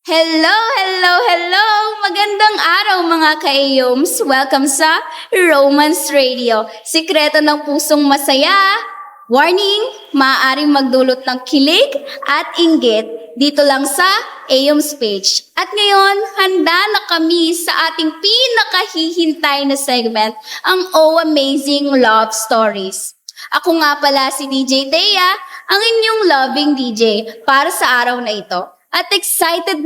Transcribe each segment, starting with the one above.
Hello, hello, hello! Magandang araw mga ka-AYOMs! Welcome sa Romance Radio, sikreto ng pusong masaya. Warning, maaaring magdulot ng kilig at inggit dito lang sa AYOM's page. At ngayon, handa na kami sa ating pinakahihintay na segment, ang Oh Amazing Love Stories. Ako nga pala si DJ Thea, ang inyong loving DJ para sa araw na ito. At excited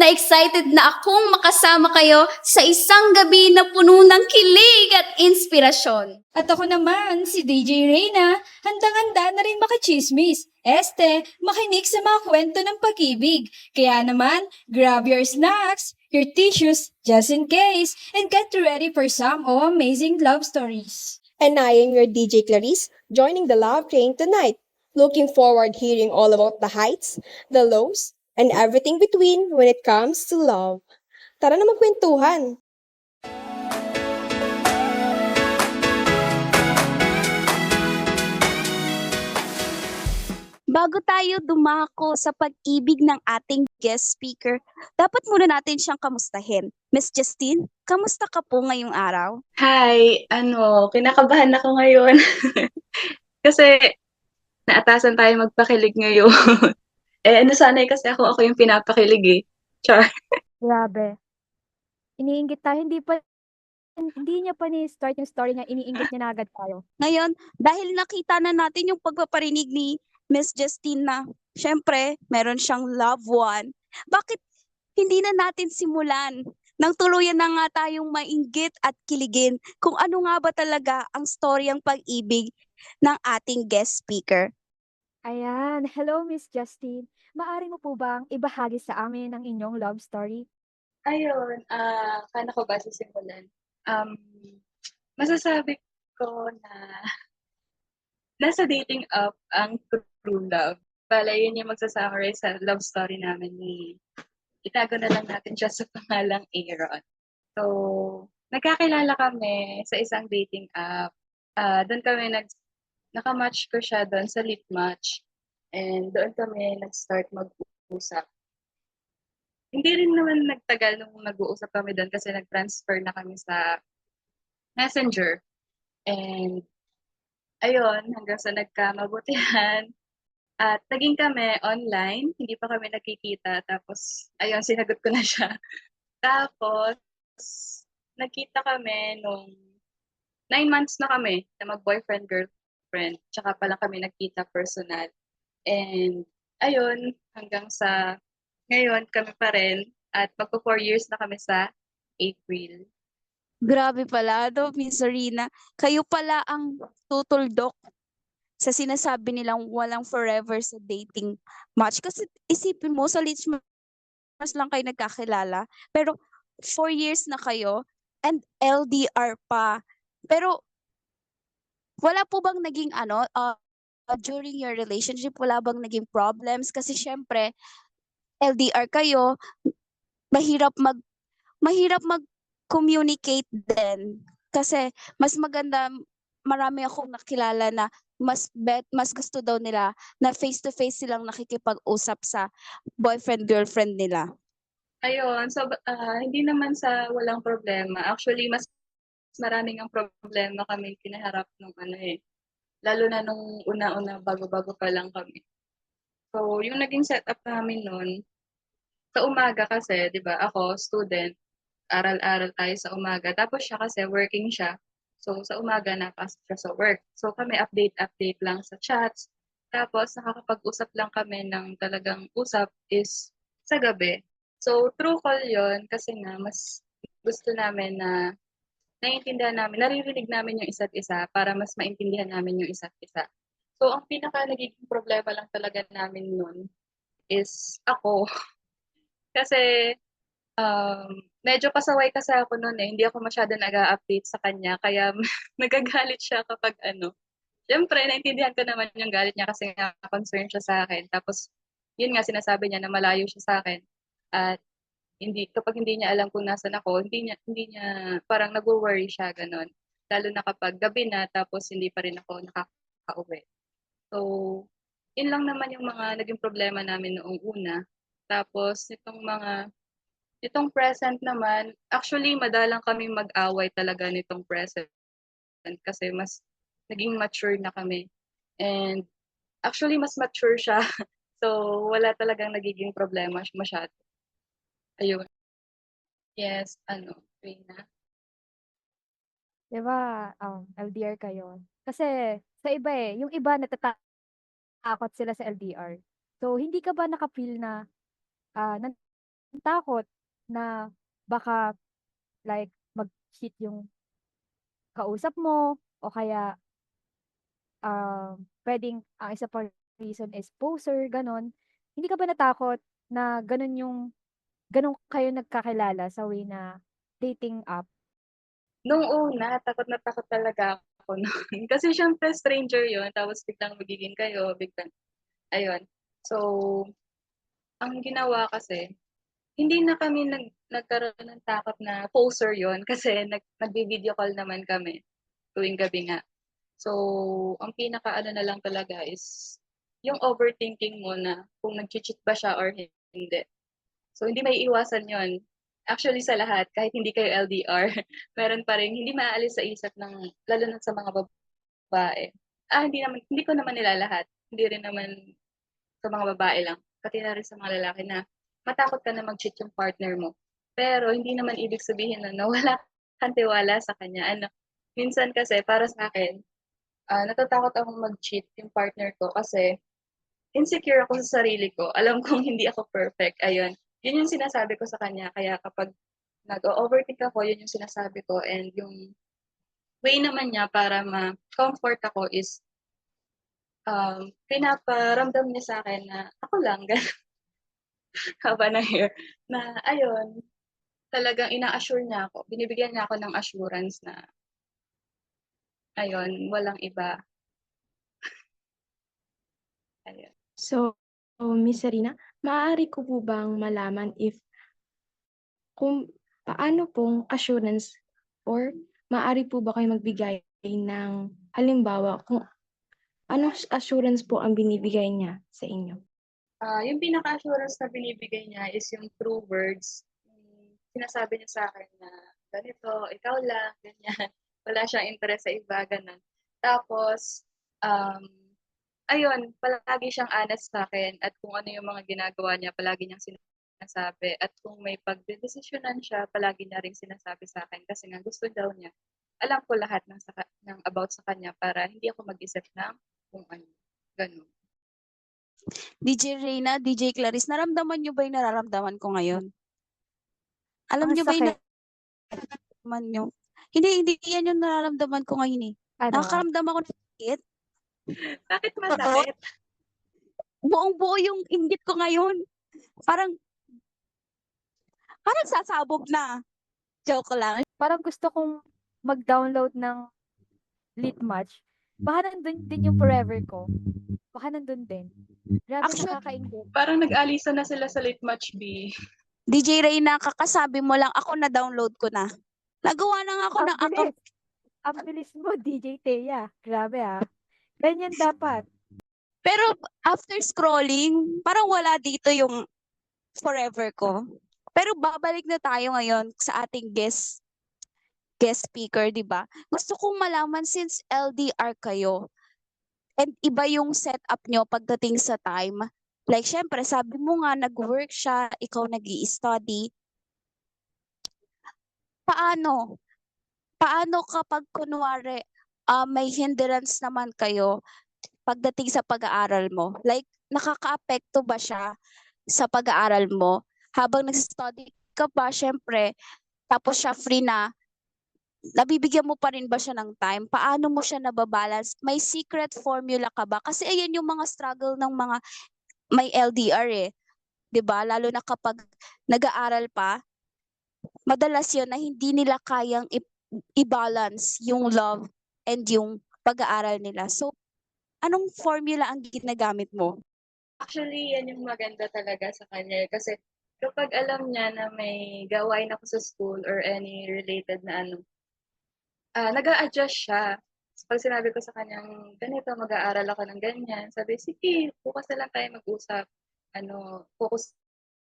na akong makasama kayo sa isang gabi na puno ng kilig at inspirasyon. At ako naman, si DJ Reyna, handang-handa na rin makachismis. Makinig sa mga kwento ng pag-ibig. Kaya naman, grab your snacks, your tissues, just in case, and get ready for some amazing love stories. And I am your DJ Clarice, joining the Love Train tonight. Looking forward hearing all about the heights, the lows, and everything between when it comes to love. Tara na magkwentuhan! Bago tayo dumako sa pag-ibig ng ating guest speaker, dapat muna natin siyang kamustahin. Miss Justine, kamusta ka po ngayong araw? Hi, kinakabahan ako ngayon. Kasi naatasan tayo magpakilig ngayon. Sanay kasi ako yung pinapakilig eh. Char. Grabe. Iniinggit tayo, hindi niya pa ni-start yung story niya, iniinggit niya na agad tayo. Ngayon, dahil nakita na natin yung pagpaparinig ni Miss Justine na, syempre, meron siyang loved one, bakit hindi na natin simulan nang tuluyan na nga tayong mainggit at kiligin kung ano nga ba talaga ang storyang pag-ibig ng ating guest speaker? Ayan, hello Miss Justine. Maari mo po bang ibahagi sa amin ang inyong love story? Ayun, paano ko ba sisimulan? Masasabi ko na nasa dating app ang true love. Bala, yun yung magsasummarize sa love story namin ni itago na lang natin siya sa pangalang Aaron. So, nagkakilala kami sa isang dating app. Doon kami nakamatch ko siya doon sa Leap Match. And doon kami nag-start mag-usap. Hindi rin naman nagtagal nung nag-uusap kami doon kasi nag-transfer na kami sa Messenger. And ayun, hanggang sa nagkamabutihan. At naging kami online, hindi pa kami nagkikita. Tapos, ayun, sinagot ko na siya. Tapos, nagkita kami nung 9 months na kami na mag-boyfriend, girlfriend. Tsaka pa lang kami nagkita personal. And, ayun, hanggang sa ngayon kami pa rin. At magpo 4 years na kami sa April. Grabe pala, Miss Arena. Kayo pala ang tutuldok sa sinasabi nilang walang forever sa dating match. Kasi isipin mo, sa Leech Mas lang kayo nagkakilala. Pero 4 years na kayo and LDR pa. Pero wala po bang naging during your relationship, wala bang naging problems? Kasi syempre, LDR kayo, mahirap mag-communicate din. Kasi mas maganda, marami akong nakilala na mas gusto daw nila na face to face silang nakikipag-usap sa boyfriend girlfriend nila. Ayun, so hindi naman sa walang problema. Actually, mas maraming ang problema kami kinaharap nung lalo na nung una-una bago-bago pa lang kami. So, yung naging setup namin noon, sa umaga kasi, 'di ba, ako student, aral-aral tayo sa umaga. Tapos siya kasi working siya. So, sa umaga napasok siya sa work. So, kami update lang sa chats. Tapos nakakapag-usap lang kami ng talagang usap is sa gabi. So, through call 'yon kasi nga mas gusto namin na naiintindihan namin, naririnig namin yung isa't isa para mas maintindihan namin yung isa't isa. So, ang pinaka nagiging problema lang talaga namin nun is ako. Kasi, medyo pasaway kasi ako nun eh. Hindi ako masyado nag-a-update sa kanya. Kaya nagagalit siya kapag Siyempre, naintindihan ko naman yung galit niya kasi nga concern siya sa akin. Tapos, yun nga, sinasabi niya na malayo siya sa akin. At kapag hindi niya alam kung nasan ako, hindi niya parang nagwo-worry siya, gano'n. Lalo na kapag gabi na tapos hindi pa rin ako nakakauwi. So, yun lang naman yung mga naging problema namin noong una. Tapos, itong mga Itong present naman, actually madalang kami mag-away talaga nitong present kasi mas naging mature na kami. And actually mas mature siya. So wala talagang nagiging problema masyado. Ayun. Yes, Reyna. 'Di ba, LDR kayo? Kasi sa iba yung iba natatakot sila sa LDR. So, hindi ka ba naka-feel na, natakot na baka like mag-cheat yung kausap mo o kaya, puwedeng ang isa pang reason is poser, gano'n. Hindi ka ba natakot na gano'n kayo nagkakilala sa way na dating app? Nung una, takot na takot talaga ako no'n. Kasi siyempre stranger 'yun, tapos biglang magiging kayo, biglang ayun. So, ang ginawa kasi, hindi na kami nagkaroon ng takot na poser 'yun kasi nagvi-video call naman kami tuwing gabi nga. So, ang pinakaano na lang talaga is yung overthinking mo na kung nagche-cheat ba siya or hindi. So, hindi maiiwasan 'yun. Actually sa lahat, kahit hindi kayo LDR, meron pa ring hindi maaalis sa isip ng lalo na sa mga babae. Hindi ko naman nilalahat. Hindi rin naman sa mga babae lang, pati na rin sa mga lalaki na matakot ka na mag-cheat yung partner mo. Pero hindi naman ibig sabihin na nawala kang tiwala sa kanya. Minsan kasi para sa akin, natatakot akong mag-cheat yung partner ko kasi insecure ako sa sarili ko. Alam kong hindi ako perfect. Ayun. Yun yung sinasabi ko sa kanya. Kaya kapag nag-overthink ako, yun yung sinasabi ko. And yung way naman niya para ma-comfort ako is pinaparamdam niya sa akin na ako lang, gano'n, haba ng hair, na ayun, talagang ina-assure niya ako, binibigyan niya ako ng assurance na ayun, walang iba, ayun. So, Miss Sarina, maaari ko po bang malaman kung paano pong assurance or maaari po ba kayong magbigay ng halimbawa kung anong assurance po ang binibigay niya sa inyo? Yung pinaka-assurance na binibigay niya is yung true words. Sinasabi niya sa akin na ganito, ikaw lang, ganyan. Wala siyang interes sa iba, gano'n. Tapos, um, ayun, palagi siyang honest sa akin at kung ano yung mga ginagawa niya, palagi niyang sinasabi. At kung may pagdedesisyonan siya, palagi niya ring sinasabi sa akin kasi nga gusto daw niya. Alam ko lahat ng about sa kanya para hindi ako mag-isip ng kung ano. Ganun. DJ Reyna, DJ Clarice, naramdaman niyo ba yung nararamdaman ko ngayon? Alam Ang niyo ba yung sakit. nararamdaman niyo? Hindi yan yung nararamdaman ko ngayon eh. Ano? Nakakaramdam ako ng sakit. Bakit masakit? Buong-buo yung inggit ko ngayon. Parang sasabog na. Joke lang. Parang gusto kong mag-download ng Lit Match. Baka nandun din yung forever ko. Baka nandun din. Grabe, Actually, nakakaingit. Parang nag-alisa na sila sa late match B. DJ Reyna, kakasabi mo lang ako na-download ko na. Nagawa na nga ako Ang ng account. bilis. Ang bilis mo, DJ Thea. Grabe ah. Ganyan dapat. Pero after scrolling, parang wala dito yung forever ko. Pero babalik na tayo ngayon sa ating guest speaker, di ba? Gusto kong malaman since LDR kayo and iba yung setup nyo pagdating sa time. Like, syempre, sabi mo nga, nag-work siya, ikaw nag-i-study. Paano? Paano kapag kunwari, may hindrance naman kayo pagdating sa pag-aaral mo? Like, nakakaapekto ba siya sa pag-aaral mo? Habang nag-study ka pa, syempre, tapos siya free na, nabibigyan mo pa rin ba siya ng time? Paano mo siya nababalance? May secret formula ka ba? Kasi ayan yung mga struggle ng mga may LDR eh. 'Di ba? Lalo na kapag nag-aaral pa, madalas yun na hindi nila kayang i-balance yung love and yung pag-aaral nila. So, anong formula ang ginagamit mo? Actually, yan yung maganda talaga sa kanya. Kasi kapag alam niya na may gawain ako sa school or any related na nag-a-adjust siya. So, pag sinabi ko sa kanyang, ganito, mag-aaral ako ng ganyan, sabi, sige, bukas na lang tayo mag-usap. Focus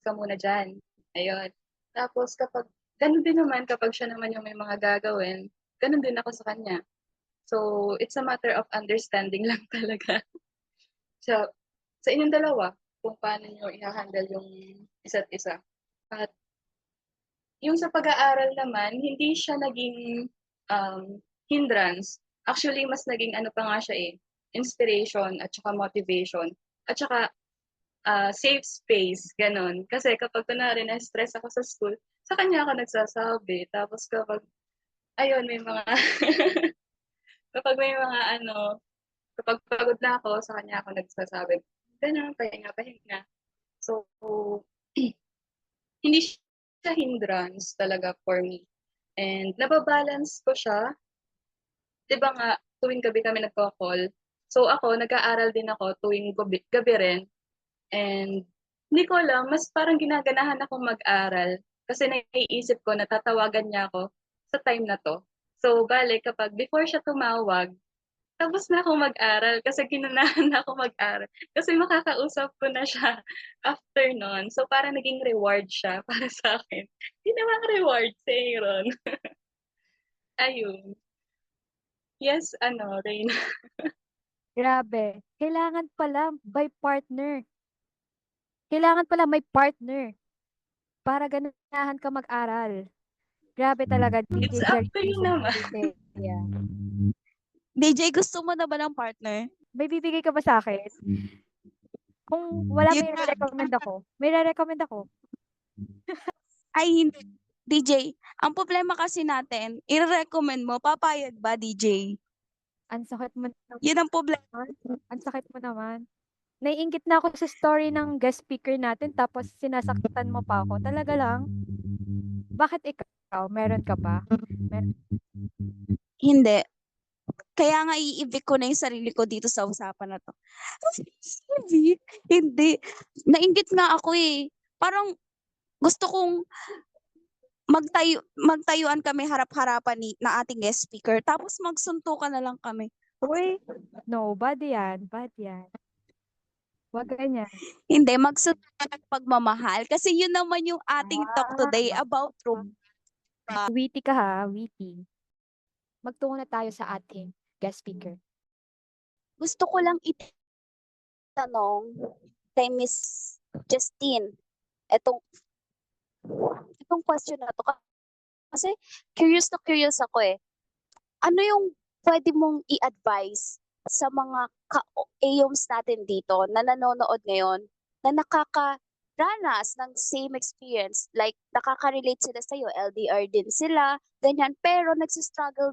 ka muna dyan. Ayun. Tapos ganun din naman kapag siya naman yung may mga gagawin, ganun din ako sa kanya. So, it's a matter of understanding lang talaga. So, sa inyong dalawa, kung paano nyo i-handle yung isa't isa. At yung sa pag-aaral naman, hindi siya naging hindrance. Actually, mas naging ano pa nga siya inspiration at saka motivation. At saka safe space, ganun. Kasi kapag kunwari na-stress ako sa school, sa kanya ako nagsasabi. Tapos ayun, may mga, kapag may mga kapag pagod na ako, sa kanya ako nagsasabi. Ganun, pahinga, pahinga. So, hindi siya hindrance talaga for me. And nababalance ko siya. 'Di ba nga, tuwing gabi kami nagko-call. So ako, nag-aaral din ako tuwing gabi rin. And hindi ko alam, mas parang ginaganahan akong mag-aral. Kasi naiisip ko, natatawagan niya ako sa time na to. So, bale, kapag before siya tumawag, tapos na ako mag-aral kasi ginanahan na ako mag-aral. Kasi makakausap ko na siya after nun. So, parang naging reward siya para sa akin. Hindi naman reward si Aaron. Ayun. Yes, Reina. Grabe. Kailangan pala by partner. Kailangan pala may partner para ganahan ka mag-aral. Grabe talaga, It's DJ up to you Clarice. naman. Yeah. DJ, gusto mo na ba ng partner? May bibigay ka ba sa akin? Kung wala, Yun may nga. recommend ako. May recommend ako. Ay, hindi. DJ, ang problema kasi natin, i-recommend mo, papayag ba, DJ? Ang sakit mo Yun ang problema. naman. Ang sakit mo naman. Naiinggit na ako sa story ng guest speaker natin tapos sinasaktan mo pa ako. Talaga lang? Bakit ikaw? Meron ka ba? Hindi. Kaya nga i-evict ko na yung sarili ko dito sa usapan na to. Evict? Hindi. Nainggit nga ako eh. Parang gusto kong magtayuan kami harap-harapan na ating guest speaker. Tapos magsuntukan na lang kami. Uy, no, bad yan. Bad yan. Huwag ganyan. Hindi, magsuntukan ng pagmamahal. Kasi yun naman yung ating talk today about truth. Witty ka ha, witty. Magtungo na tayo sa ating guest speaker. Gusto ko lang itanong kay Miss Justine etong question na to. Kasi curious na curious ako eh. Ano yung pwede mong i-advise sa mga ka-AOMs natin dito na nanonood ngayon na nakakaranas ng same experience? Like, nakaka-relate sila sa'yo, LDR din sila, ganyan. Pero nagsistruggle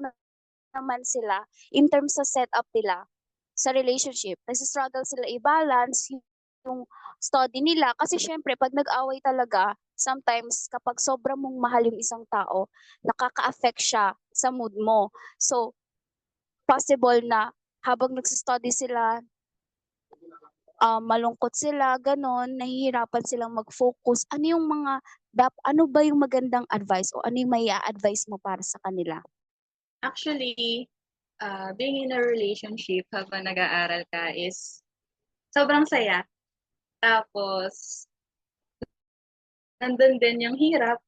naman sila in terms sa setup nila sa relationship. Nagsistruggle sila i-balance yung study nila. Kasi syempre, pag nag-away talaga, sometimes kapag sobrang mong mahal yung isang tao, nakaka-affect siya sa mood mo. So, possible na habang nagsistudy sila, malungkot sila, ganon, nahihirapan silang mag-focus. Ano ba yung magandang advice o ano yung may advice mo para sa kanila? Actually, being in a relationship habang nag-aaral ka is sobrang saya. Tapos, nandun din yung hirap,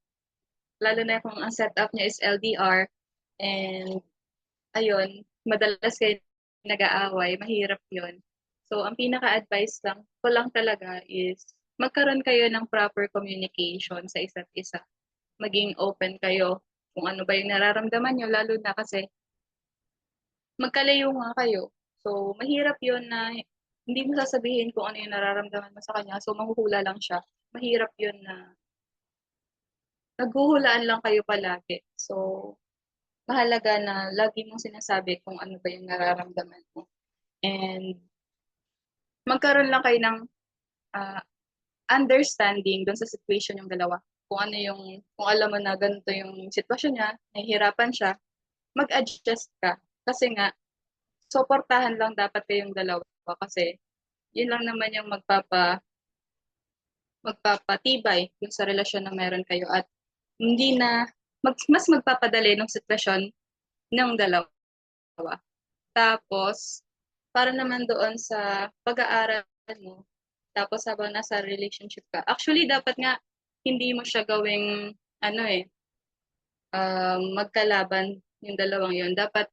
lalo na kung ang setup niya is LDR. And, ayun, madalas kayo nag-aaway, mahirap yun. So, ang pinaka-advice ko lang talaga is magkaroon kayo ng proper communication sa isa't isa. Maging open kayo kung ano ba yung nararamdaman nyo, lalo na kasi magkalayo nga kayo. So, mahirap yun na hindi mo sasabihin kung ano yung nararamdaman mo sa kanya. So, mahuhula lang siya. Mahirap yun na naghuhulaan lang kayo palagi. So, mahalaga na lagi mong sinasabi kung ano ba yung nararamdaman mo. And magkaroon lang kayo ng understanding doon sa situation yung dalawa. Kung alam mo na ganito yung sitwasyon niya, nahihirapan siya, mag-adjust ka. Kasi nga, suportahan lang dapat kayong dalawa. Kasi yun lang naman yung magpapatibay dun sa relasyon na meron kayo. At hindi na, mas magpapadali ng sitwasyon ng dalawa. Tapos, para naman doon sa pag-aaral mo, tapos habang nasa relationship ka, actually dapat nga hindi mo siya gawing ano magkalaban yung dalawang yun. Dapat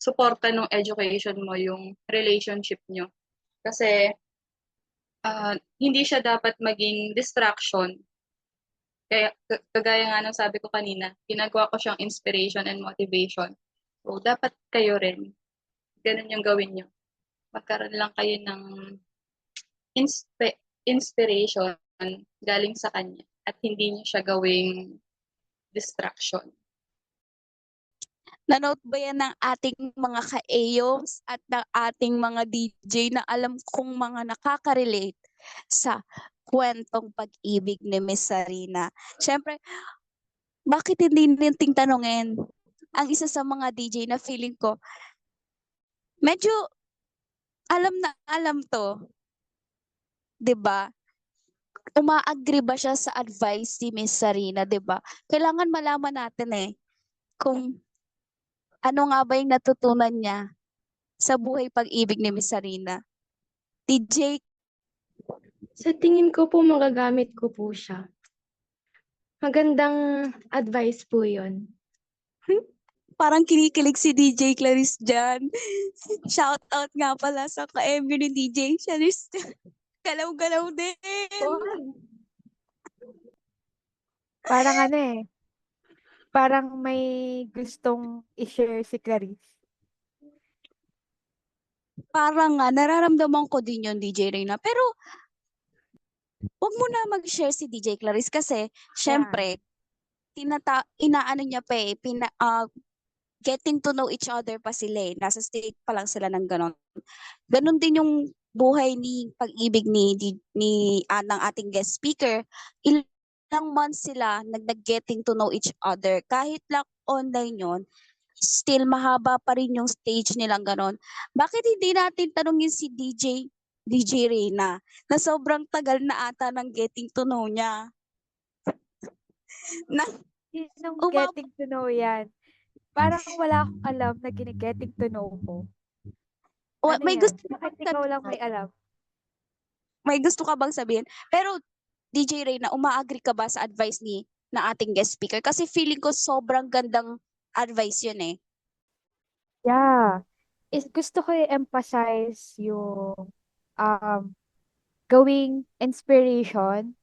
suporta ng education mo yung relationship nyo. Kasi hindi siya dapat maging distraction. Kaya kagaya nga ng sabi ko kanina, ginagawa ko siyang inspiration and motivation. So, dapat kayo rin. Ganun yung gawin nyo. Magkaroon lang kayo ng inspiration galing sa kanya at hindi niyo siya gawing distraction. Nanood ba yan ng ating mga ka-AYOs at ng ating mga DJ na alam kong mga nakaka-relate sa kwentong pag-ibig ni Miss Sarina? Siyempre, bakit hindi natin tanungin ang isa sa mga DJ na feeling ko, medyo alam na alam to, 'di ba? Uma-agree ba siya sa advice ni Miss Sarina, 'di ba? Kailangan malaman natin kung ano nga ba yung natutunan niya sa buhay pag-ibig ni Miss Sarina. DJ, Sa tingin ko po magagamit ko po siya. Magandang advice po yun. parang kinikilig si DJ Clarice dyan. Shout out nga pala sa ka-MU ni DJ Clarice. Galaw-galaw din. Parang parang may gustong i-share si Clarice. Parang nga, nararamdaman ko din yun, DJ Reyna. Pero, wag mo na mag-share si DJ Clarice kasi, syempre, inaano niya pa getting to know each other pa sila Nasa state pa lang sila ng ganon. Ganon din yung buhay ni pag-ibig ng ating guest speaker. Ilang months sila nag-getting to know each other. Kahit lang online yon, still mahaba pa rin yung stage nilang ganon. Bakit hindi natin tanungin si DJ Reyna na sobrang tagal na ata ng getting to know niya? Na Sinong umab getting to know yan? Parang wala akong alam na gine-getting to know ko. Ano may yan? gusto Bakit ikaw lang may alam? may gusto ka bang sabihin? Pero DJ Reyna, uma-agree ka ba sa advice na ating guest speaker? Kasi feeling ko sobrang gandang advice yun Yeah. Gusto ko i-emphasize yung um, gawing inspiration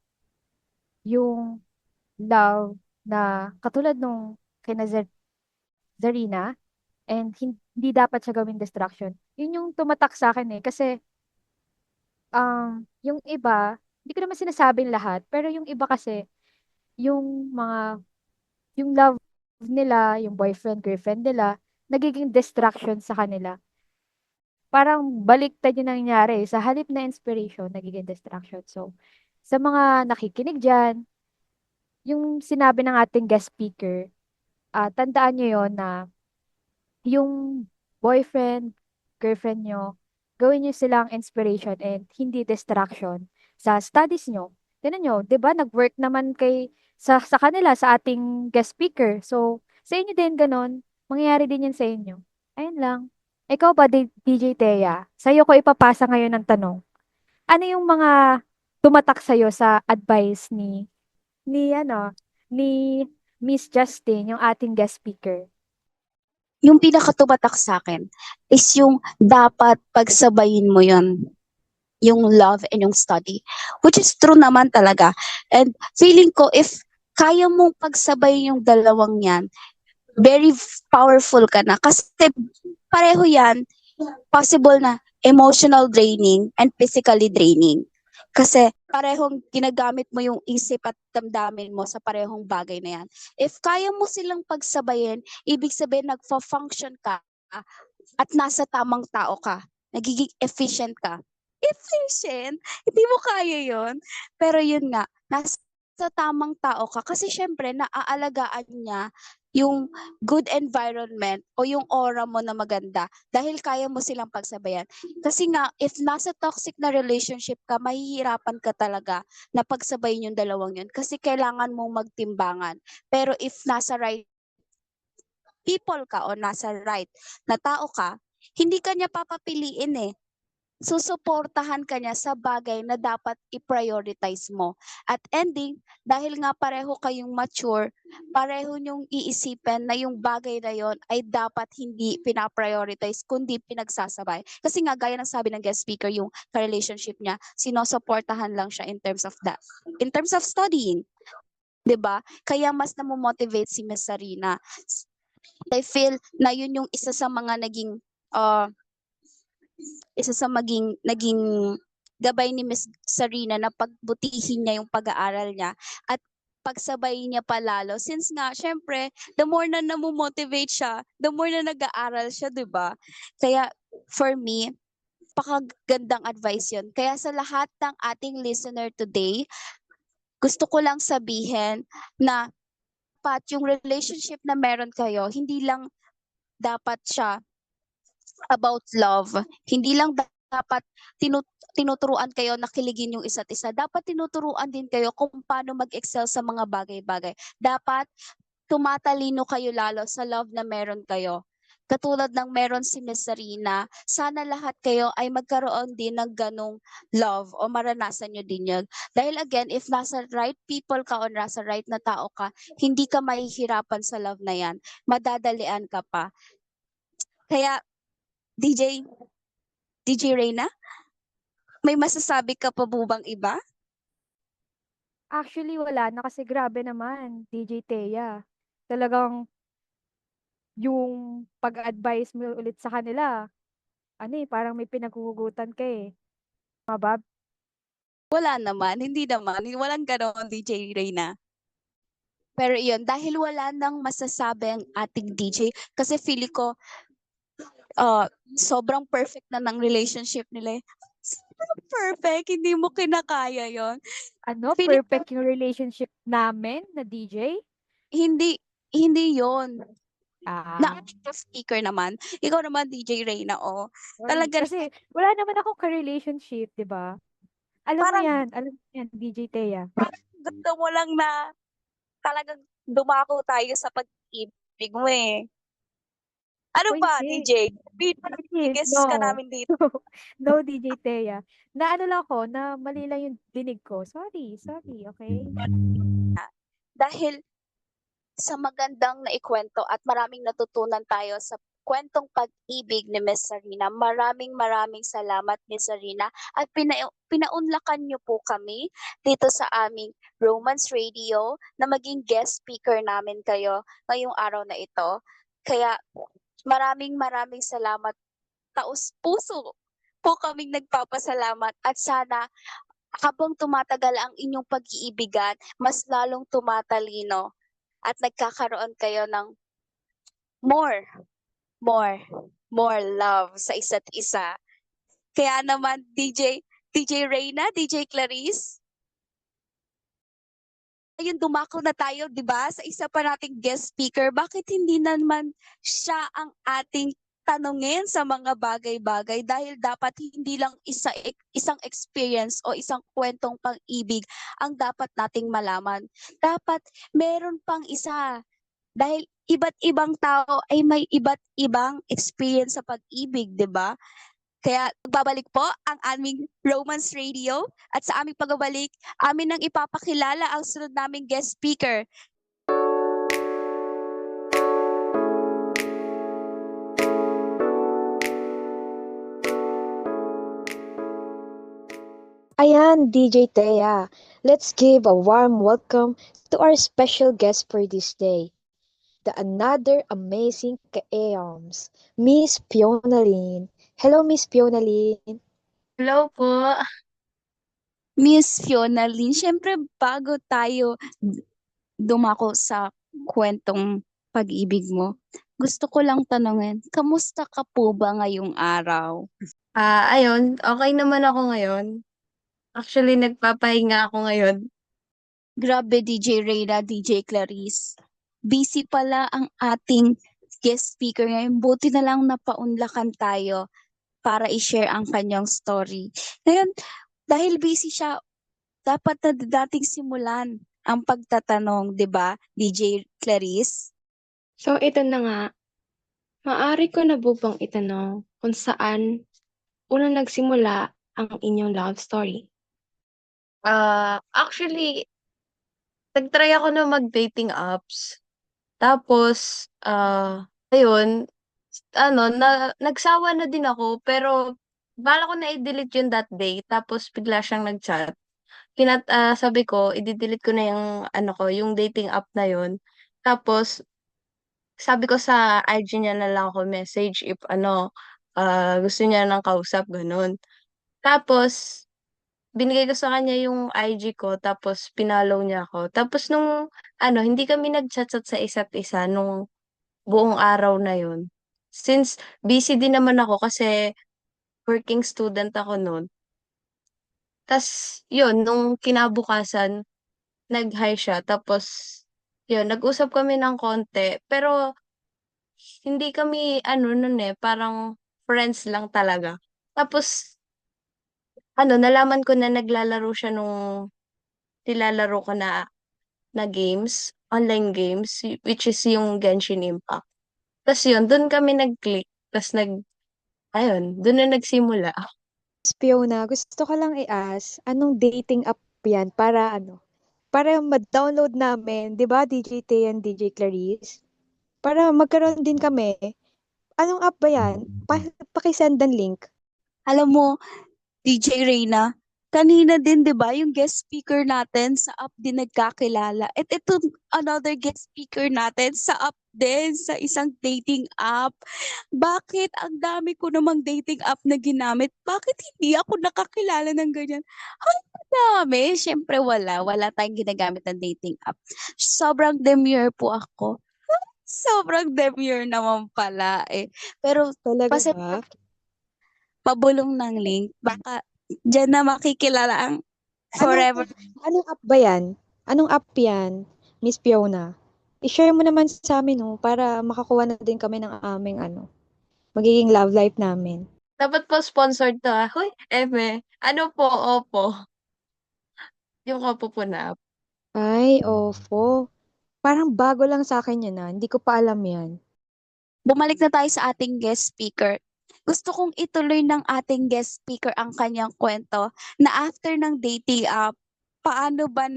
yung love na katulad nung kina Zarina and hindi dapat siya gawing distraction. Yun yung tumatak sa akin kasi yung iba, hindi ko naman sinasabing lahat, pero yung iba kasi, yung yung love nila, yung boyfriend, girlfriend nila, nagiging distraction sa kanila. Parang baliktad yung nangyari. Sa halip na inspiration, nagiging distraction. So, sa mga nakikinig dyan, yung sinabi ng ating guest speaker, tandaan nyo yon na yung boyfriend, girlfriend nyo, gawin nyo silang inspiration and hindi distraction sa studies nyo. Tignan nyo, di ba, nag-work naman sa kanila, sa ating guest speaker. So, sa inyo din ganon, mangyayari din yun sa inyo. Ayun lang. Ikaw ba, DJ Thea? Sa'yo ko ipapasa ngayon ng tanong. Ano yung mga tumatak sa'yo sa advice ni ni Miss Justin, yung ating guest speaker? Yung pinakatumatak sa akin is yung dapat pagsabayin mo yon, yung love and yung study. Which is true naman talaga. And feeling ko if kaya mong pagsabay yung dalawang yan, very powerful ka na. Kasi pareho yan, possible na emotional draining and physically draining. Kasi parehong ginagamit mo yung isip at damdamin mo sa parehong bagay na yan. If kaya mo silang pagsabayin, ibig sabihin nagfa-function ka at nasa tamang tao ka. Nagiging efficient ka. Efficient? Hindi mo kaya yon. Pero yun nga, nasa tamang tao ka. Kasi syempre, naaalagaan niya yung good environment o yung aura mo na maganda dahil kaya mo silang pagsabayan. Kasi nga, if nasa toxic na relationship ka, mahihirapan ka talaga na pagsabayin yung dalawang yun kasi kailangan mong magtimbangan. Pero if nasa right people ka o nasa right na tao ka, hindi ka niya papapiliin susuportahan ka niya sa bagay na dapat i-prioritize mo. At ending, dahil nga pareho kayong mature, pareho niyong iisipin na yung bagay na yon ay dapat hindi pinaprioritize, kundi pinagsasabay. Kasi nga, gaya ng sabi ng guest speaker, yung ka-relationship niya, sinusuportahan lang siya in terms of that. In terms of studying, 'di ba? Kaya mas namomotivate si Miss Sarina. I feel na yun yung isa sa mga naging gabay ni Miss Sarina na pagbutihin niya yung pag-aaral niya at pagsabay niya palalo. Since nga, syempre, the more na namomotivate siya, the more na nag-aaral siya, 'di ba? Kaya, for me, pakagandang advice yun. Kaya sa lahat ng ating listener today, gusto ko lang sabihin na dapat yung relationship na meron kayo, hindi lang dapat siya about love. Hindi lang dapat tinuturuan kayo na kiligin yung isa't isa. Dapat tinuturuan din kayo kung paano mag-excel sa mga bagay-bagay. Dapat tumatalino kayo lalo sa love na meron kayo. Katulad ng meron si Miss Sarina, sana lahat kayo ay magkaroon din ng ganong love o maranasan nyo din yun. Dahil again, if nasa right people ka o nasa right na tao ka, hindi ka mahihirapan sa love na yan. Madadalian ka pa. Kaya, DJ Reyna, may masasabi ka pa po bang iba? Actually, wala na kasi grabe naman, DJ Thea. Talagang yung pag-advise mo ulit sa kanila, parang may pinaghuhugutan ka eh. Mabab. Wala naman, hindi naman. Walang ganon, DJ Reyna. Pero iyon, dahil wala nang masasabi ang ating DJ, kasi feeling ko, sobrang perfect na ng relationship nila. Sobrang perfect, hindi mo kinakaya yon. Feeling ko, Perfect yung relationship namin na DJ? hindi yon. Na Ah, ating guest speaker naman. Ikaw naman, DJ Reyna, sorry. talaga Kasi wala naman akong ka-relationship, di ba? parang Alam mo yan, DJ Thea. gusto mo lang na talagang dumako tayo sa pag-ibig mo eh. Ano O ba, hindi. DJ? Hindi. Guest ka No. namin dito. No, DJ Thea. Na ano lang ako, na mali lang yung dinig ko. Sorry, okay? Dahil sa magandang naikwento at maraming natutunan tayo sa kwentong pag-ibig ni Miss Sarina. Maraming salamat, Miss Sarina. At pinaunlakan niyo po kami dito sa aming Romance Radio na maging guest speaker namin kayo ngayong araw na ito. Kaya maraming salamat. Taos puso po kaming nagpapasalamat at sana habang tumatagal ang inyong pag-iibigan, mas lalong tumatalino at nagkakaroon kayo ng more, more, more love sa isa't isa. Kaya naman, DJ Reyna, DJ Clarice, ayun, dumako na tayo, di ba, sa isa pa nating guest speaker. Bakit hindi naman siya ang ating tanungin sa mga bagay-bagay dahil dapat hindi lang isang experience o isang kwentong pag-ibig ang dapat nating malaman. Dapat meron pang isa dahil iba't ibang tao ay may iba't ibang experience sa pag-ibig, 'di ba? Kaya magbabalik po ang aming Romance Radio at sa aming pagbabalik, amin nang ipapakilala ang sunod naming guest speaker. Ayan, DJ Thea. Let's give a warm welcome to our special guest for this day, the another amazing Kaeoms, Miss Pionalyn. Hello, Miss Pionalyn. Hello po. Miss Fiona Lynn, syempre bago tayo dumako sa kwentong pag-ibig mo, gusto ko lang tanungin, kamusta ka po ba ngayong araw? Ayun, okay naman ako ngayon. Actually, nagpapahinga ako ngayon. Grabe, DJ Reyna, DJ Clarice. Busy pala ang ating guest speaker ngayon. Buti na lang napaunlakan tayo para i-share ang kanyang story. Ngayon, dahil busy siya, dapat na dating simulan ang pagtatanong, 'di ba, DJ Clarice? So, ito na nga. Maaari ko na po bang itanong kung saan unang nagsimula ang inyong love story? Actually, nag-try ako na mag-dating apps. Tapos, ayun, nagsawa na din ako, pero bala ko na i-delete yun that day. Tapos bigla siyang nag-chat. Sabi ko, i-delete ko na yung, yung dating app na yun. Tapos, sabi ko sa IG niya na lang ako message if gusto niya ng kausap, ganun. Tapos, binigay ko sa kanya yung IG ko, tapos pinollow niya ako. Tapos hindi kami nag-chat-chat sa isa't isa nung buong araw na yun. Since busy din naman ako kasi working student ako noon. Tas yun, nung kinabukasan, nag-hi siya. Tapos, yun, nag-usap kami ng konti. Pero, hindi kami, nun parang friends lang talaga. Tapos, nalaman ko na naglalaro siya nung nilalaro ko na games, online games, which is yung Genshin Impact. Tapos yun, dun kami nag-click. Tapos ayun, dun na nagsimula. Miss Fiona, gusto ko lang i-ask, anong dating app yan para ma-download namin, di ba, DJ Tay and DJ Clarice? Para magkaroon din kami. Anong app ba yan? Pakisend ang link. Alam mo, DJ Reyna, kanina din 'di ba yung guest speaker natin sa app din nagkakilala. At ito another guest speaker natin sa app din sa isang dating app. Bakit ang dami ko namang dating app na ginamit? Bakit hindi ako nakakilala ng ganyan? Ay, dami. Siyempre wala tayong ginagamit ng dating app. Sobrang demure po ako. Sobrang demure naman pala eh. Pero Talaga kasi ba? pabulong ng link, baka diyan na makikilala ang Anong, forever. anong app ba yan? Anong app yan, Miss Fiona? I-share mo naman sa amin, para makakuha na din kami ng aming magiging love life namin. Dapat po sponsored to ah. Hoy, eme. Ano po, opo. Yung opo po na app. Ay, Ofo. Parang bago lang sa akin yan, Hindi ko pa alam yan. Bumalik na tayo sa ating guest speaker. Gusto kong ituloy ng ating guest speaker ang kanyang kwento na after ng dating app, paano ba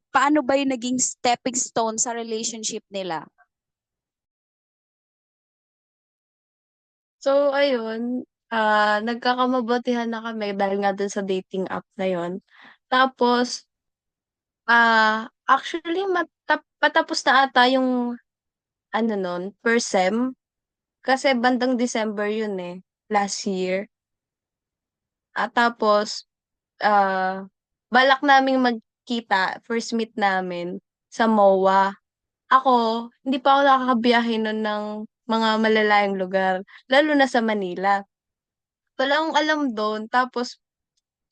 paano ba yung naging stepping stone sa relationship nila? So, ayun, nagkakamabutihan na kami dahil nga dun sa dating app na yon. Tapos, actually, patapos na ata yung, nun, first sem. Kasi bandang December yun eh, last year. At tapos, ah, balak naming magkita, first meet namin, sa MOA. Ako, hindi pa ako nakakabiyahe nun ng mga malalayong lugar, lalo na sa Manila. Wala akong alam doon. Tapos,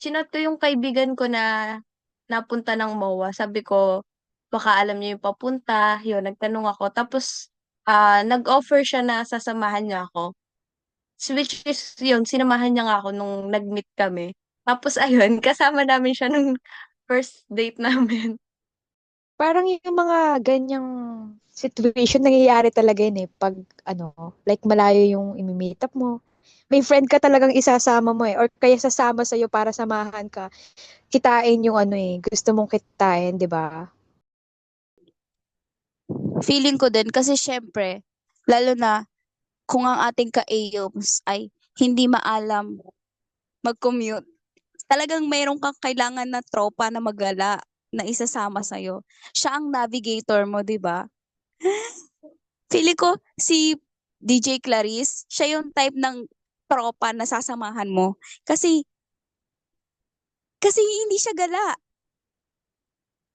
chinat ko yung kaibigan ko na napunta ng MOA. Sabi ko, baka alam niya yung papunta. Yun, nagtanong ako. Tapos, nag-offer siya na sasamahan niya ako. Which is, yun, sinamahan niya nga ako nung nag-meet kami. Tapos, ayun, kasama namin siya nung first date namin. Parang yung mga ganyang situation nangyayari talaga yun eh. Pag, like malayo yung imi-meet up mo. May friend ka talagang isasama mo eh. Or kaya sasama sa'yo para samahan ka. Kitain yung gusto mong kitain, di ba? Feeling ko din kasi syempre, lalo na kung ang ating ka-AYOMS ay hindi maalam mag-commute, talagang mayroon kang kailangan na tropa na magala na isasama sa'yo. Siya ang navigator mo, di ba? Feeling ko si DJ Clarice, siya yung type ng tropa na sasamahan mo. Kasi hindi siya gala.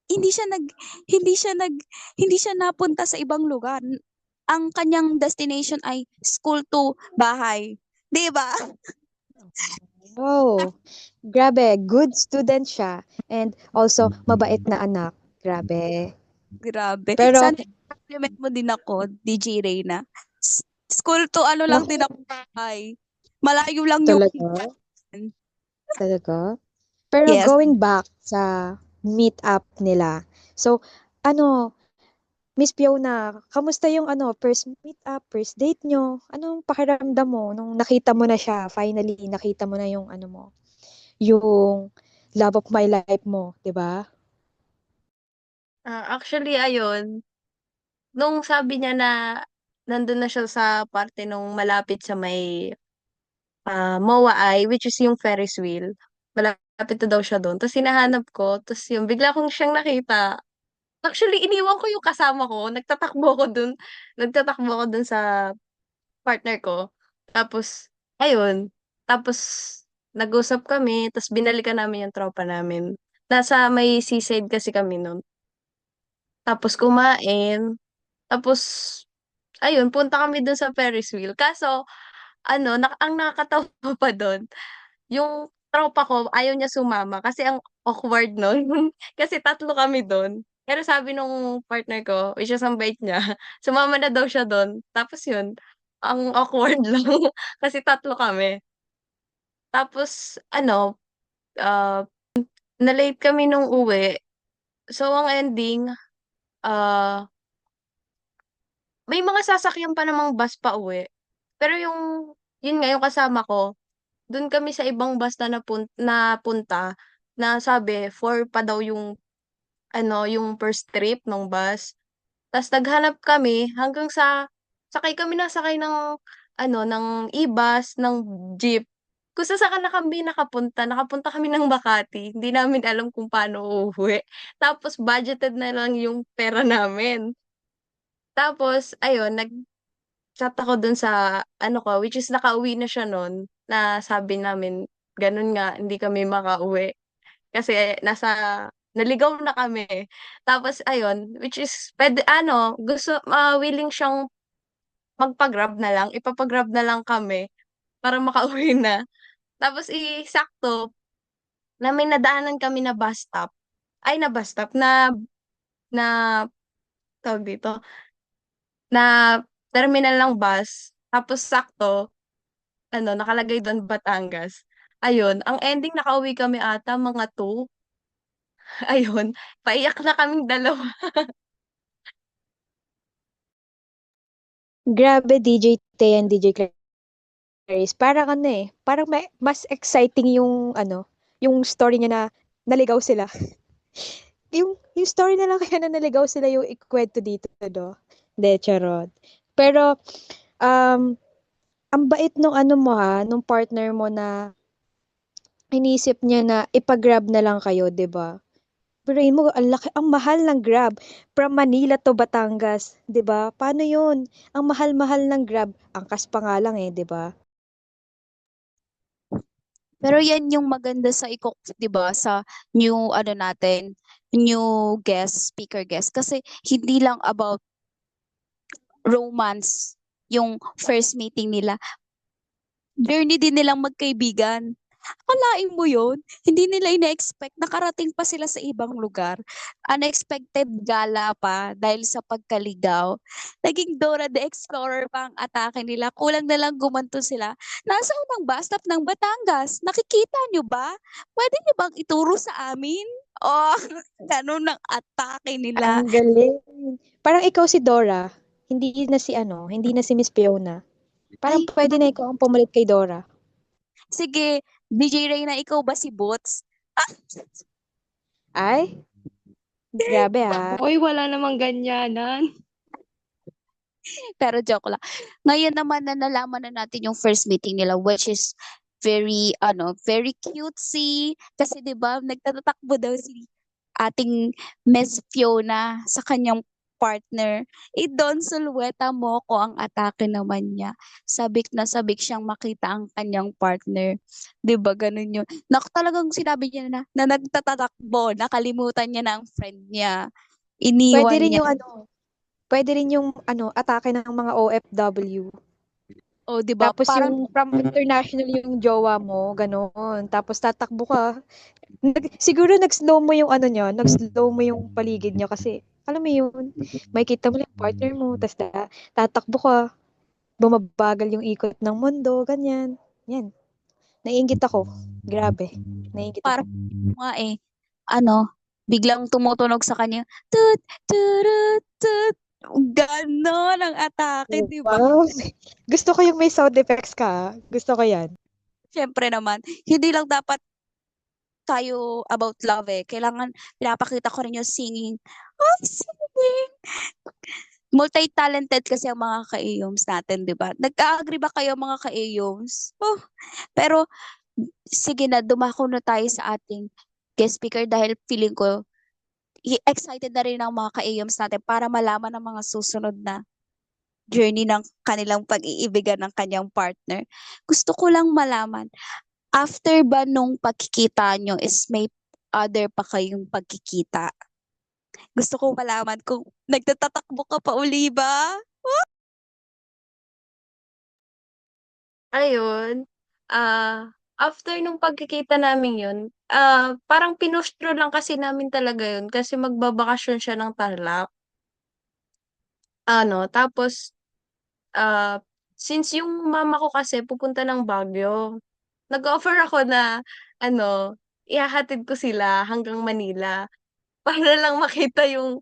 Hindi siya nag hindi siya nag hindi siya napunta sa ibang lugar. Ang kanyang destination ay school to bahay. 'Di ba? Oh, grabe. Good student siya. And also, mabait na anak. Grabe. Grabe. Pero, Sana compliment mo din ako, DJ Reyna. School to ano lang din ako bahay. Malayo lang yung talaga? Talaga? Pero yes. going back sa meet up nila. So, ano, Miss Fiona, kamusta yung ano, first meet up, first date nyo? Anong pakiramdam mo nung nakita mo na siya? Finally, nakita mo na yung ano mo, yung love of my life mo, 'di ba? Actually, ayun, nung sabi niya na nandun na siya sa parte nung malapit sa may MOA Eye, which is yung Ferris wheel. Malapit na daw siya doon. Tapos hinahanap ko, tapos yun, bigla kong siyang nakita. Actually, iniwan ko yung kasama ko. Nagtatakbo ko dun sa partner ko. Tapos, ayun. Tapos, nag-usap kami, tapos binalikan namin yung tropa namin. Nasa may seaside kasi kami nun. Tapos kumain. Tapos, ayun, punta kami dun sa Ferris wheel. Kaso, ano, ang nakakatawa pa dun, yung tropa ko ayaw niya sumama kasi ang awkward nun. Kasi tatlo kami dun. Pero sabi nung partner ko, which is ang bait niya, sumama na daw siya dun. Tapos yun, ang awkward lang kasi tatlo kami. Tapos ano, ah, na-late kami nung uwi. So ang ending, ah, may mga sasakyan pa namang bus pa uwi. Pero yun nga yung kasama ko, dun kami sa ibang bus na napunta na sabi 4 pa daw yung ano, yung first trip ng bus. Tas naghanap kami hanggang sa sakay ng ano, ng e-bus, ng jeep. Kung saan na kami nakapunta. Nakapunta kami ng Makati. Hindi namin alam kung paano uuwi. Tapos budgeted na lang yung pera namin. Tapos ayun, chat ako dun sa ano ko, which is nakauwi na siya nun, na sabi namin, ganun nga, hindi kami makauwi. Kasi naligaw na kami. Tapos ayun, which is, willing siyang magpa-grab na lang, ipapa-grab na lang kami para makauwi na. Tapos sakto, na may nadaanan kami na bus stop, na bus stop, na, tawag dito, na terminal ng bus. Tapos sakto, ano, nakalagay doon Batangas. Ayun, ang ending nakauwi kami ata mga 2. Ayun, paiyak na kaming dalawa. Grabe, DJ Tay and DJ Clarice. Parang ano eh, parang mas exciting yung ano, yung story niya na naligaw sila. Yung story na lang kaya na naligaw sila yung ikwento dito, no? De, charot. Pero, um, ang bait nung ano mo ha, nung partner mo na inisip niya na ipag-grab na lang kayo, 'di ba? Pero mo, ang laki, ang mahal ng Grab from Manila to Batangas, 'di ba? Paano 'yun? Ang mahal-mahal ng Grab, angkas pa nga lang eh, 'di ba? Pero yan yung maganda sa 'di ba, sa new ano natin, new speaker guest. Kasi hindi lang about romance yung first meeting nila. Journey din nilang magkaibigan. Akalain mo yun? Hindi nila ina-expect. Nakarating pa sila sa ibang lugar. Unexpected gala pa dahil sa pagkaligaw. Naging Dora the Explorer pa ang atake nila. Kulang na lang gumanto sila. Nasa unang bus stop ng Batangas. Nakikita nyo ba? Pwede nyo bang ituro sa amin? Oh, ganun ang atake nila. Ang galing. Parang ikaw si Dora, hindi na si ano, hindi na si Miss Fiona. Parang Ay, pwede na ikaw ang pumalit kay Dora. sige, DJ Reyna, ikaw ba si Boots? Ah, Ay, grabe ha. Uy, wala namang ganyanan. pero joke lang. Ngayon naman na nalaman na natin yung first meeting nila, which is very cutesy. Kasi 'di ba, nagtatakbo daw si ating Miss Fiona sa kanyang partner. Don Sulueta mo ko ang atake naman niya. Sabik na sabik siyang makita ang kanyang partner. 'Di ba ganun yun? Talagang sinabi niya na nagtatakbo, nakalimutan niya na ang friend niya. Pwede Iniwan rin niya. yung ano, pwede rin yung ano, atake ng mga OFW. O 'di ba? Tapos Parang yung from international yung jowa mo, gano'n. Tapos tatakbo ka. Siguro nag-slow mo yung ano niya, nag-slow mo yung paligid niya kasi alam mo yun, makikita mo lang yung partner mo, tapos tatakbo ka, bumabagal yung ikot ng mundo, ganyan. Yan. Naiinggit ako. Grabe. Naiinggit ako. parang nga biglang tumutunog sa kanya, tut, turut, tut. Ganon ang atake, di ba? Wow. Gusto ko yung may sound effects ka. Gusto ko yan. Siyempre naman, hindi lang dapat tayo about love eh. Kailangan pinapakita ko rin yung singing. Oh, singing! Multi-talented kasi ang mga ka-AYOMS natin, di ba? Nag-agree ba kayo mga ka-AYOMS? Oh, pero sige na, dumako na tayo sa ating guest speaker dahil feeling ko excited na rin ang mga ka-AYOMS natin para malaman ang mga susunod na journey ng kanilang pag-iibigan ng kanyang partner. Gusto ko lang malaman, after ba nung pagkikita nyo is may other pa kayong pagkikita? Gusto ko malaman kung nagtatatakbo ka pa uli ba? Ayun, after nung pagkikita namin yun, parang pinush through lang kasi namin talaga yun kasi magbabakasyon siya ng Tarlac. Tapos, ah, since yung mama ko kasi pupunta ng Baguio, nag-offer ako na, ihahatid ko sila hanggang Manila para lang makita yung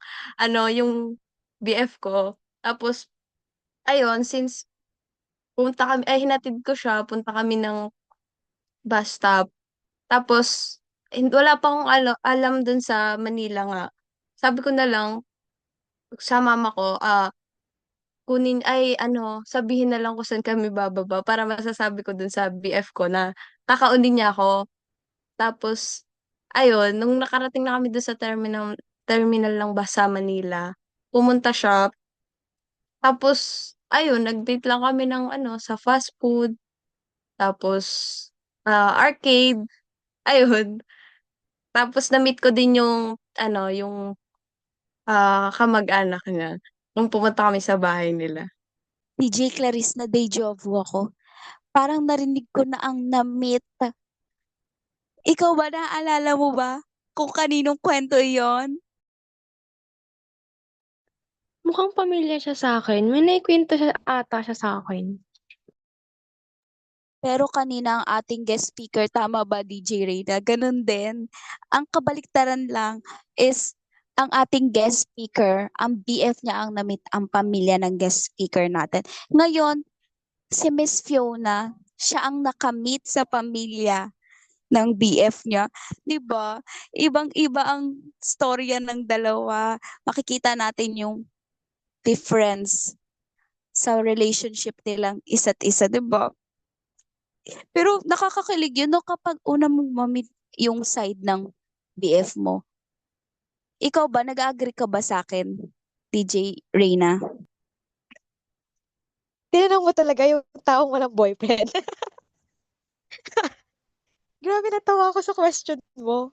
BF ko. Tapos, ayun, since hinatid ko siya, punta kami ng bus stop. Tapos, wala pa akong alam dun sa Manila nga. Sabi ko na lang sa mama ko, sabihin na lang kung saan kami bababa para masasabi ko dun sa BF ko na kakaunin niya ako. Tapos, ayun, nung nakarating na kami dun sa terminal ng bus sa Manila, pumunta siya. Tapos, ayun, nag-date lang kami ng sa fast food. Tapos, arcade. Ayun. Tapos na-meet ko din yung kamag-anak niya nung pumunta kami sa bahay nila. DJ Clarice na deja vu ako. Parang narinig ko na ang na-meet. Ikaw ba, naaalala mo ba kung kaninong kwento iyon? Mukhang pamilya siya sa akin. May naikwento siya ata siya sa akin. Pero kanina ang ating guest speaker, tama ba DJ Reyna? Ganun din. Ang kabaliktaran lang is ang ating guest speaker, ang BF niya ang namit ang pamilya ng guest speaker natin. Ngayon, si Miss Fiona, siya ang nakamit sa pamilya ng BF niya. 'Di ba? Ibang-iba ang storya ng dalawa. Makikita natin yung difference sa relationship nilang isa't isa, 'di ba? Pero nakakakilig yun, no, kapag una mong mamit yung side ng BF mo. Ikaw ba, nag-agree ka ba sa akin, DJ Reyna? Tinanong mo talaga yung taong walang boyfriend. Grabe, natawa ako sa question mo.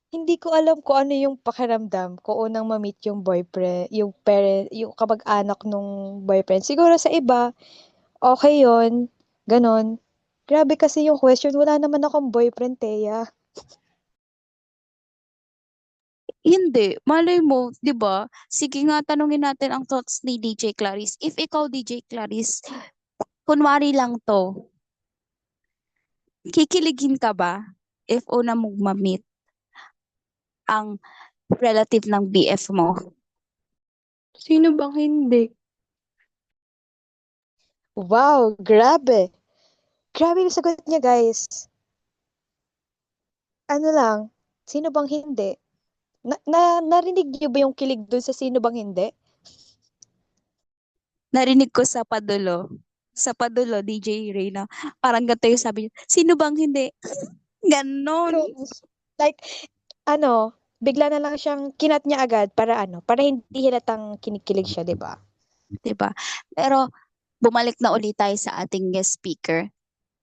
Hindi ko alam kung ano yung pakiramdam ko unang ma-meet yung boyfriend, yung parent, yung kamag-anak nung boyfriend. Siguro sa iba, okay yon, ganon. Grabe kasi yung question, wala naman akong boyfriend, Teya. Hindi, malay mo, 'di ba? Sige nga, tanungin natin ang thoughts ni DJ Clarice. If ikaw, DJ Clarice, kunwari lang to, kikiligin ka ba if una mong ma-meet ang relative ng BF mo? Sino bang hindi? Wow, grabe. Grabe yung sagot niya, guys. Ano lang, sino bang hindi? Narinig niyo ba yung kilig dun sa sino bang hindi? Narinig ko sa padulo. Sa padulo, DJ Reyna. Parang ganito yung sabi niya, sino bang hindi? Ganon. True. Like, bigla na lang siyang kinat niya agad para hindi halatang kinikilig siya, 'di ba? 'Di ba? Pero, bumalik na ulit tayo sa ating guest speaker.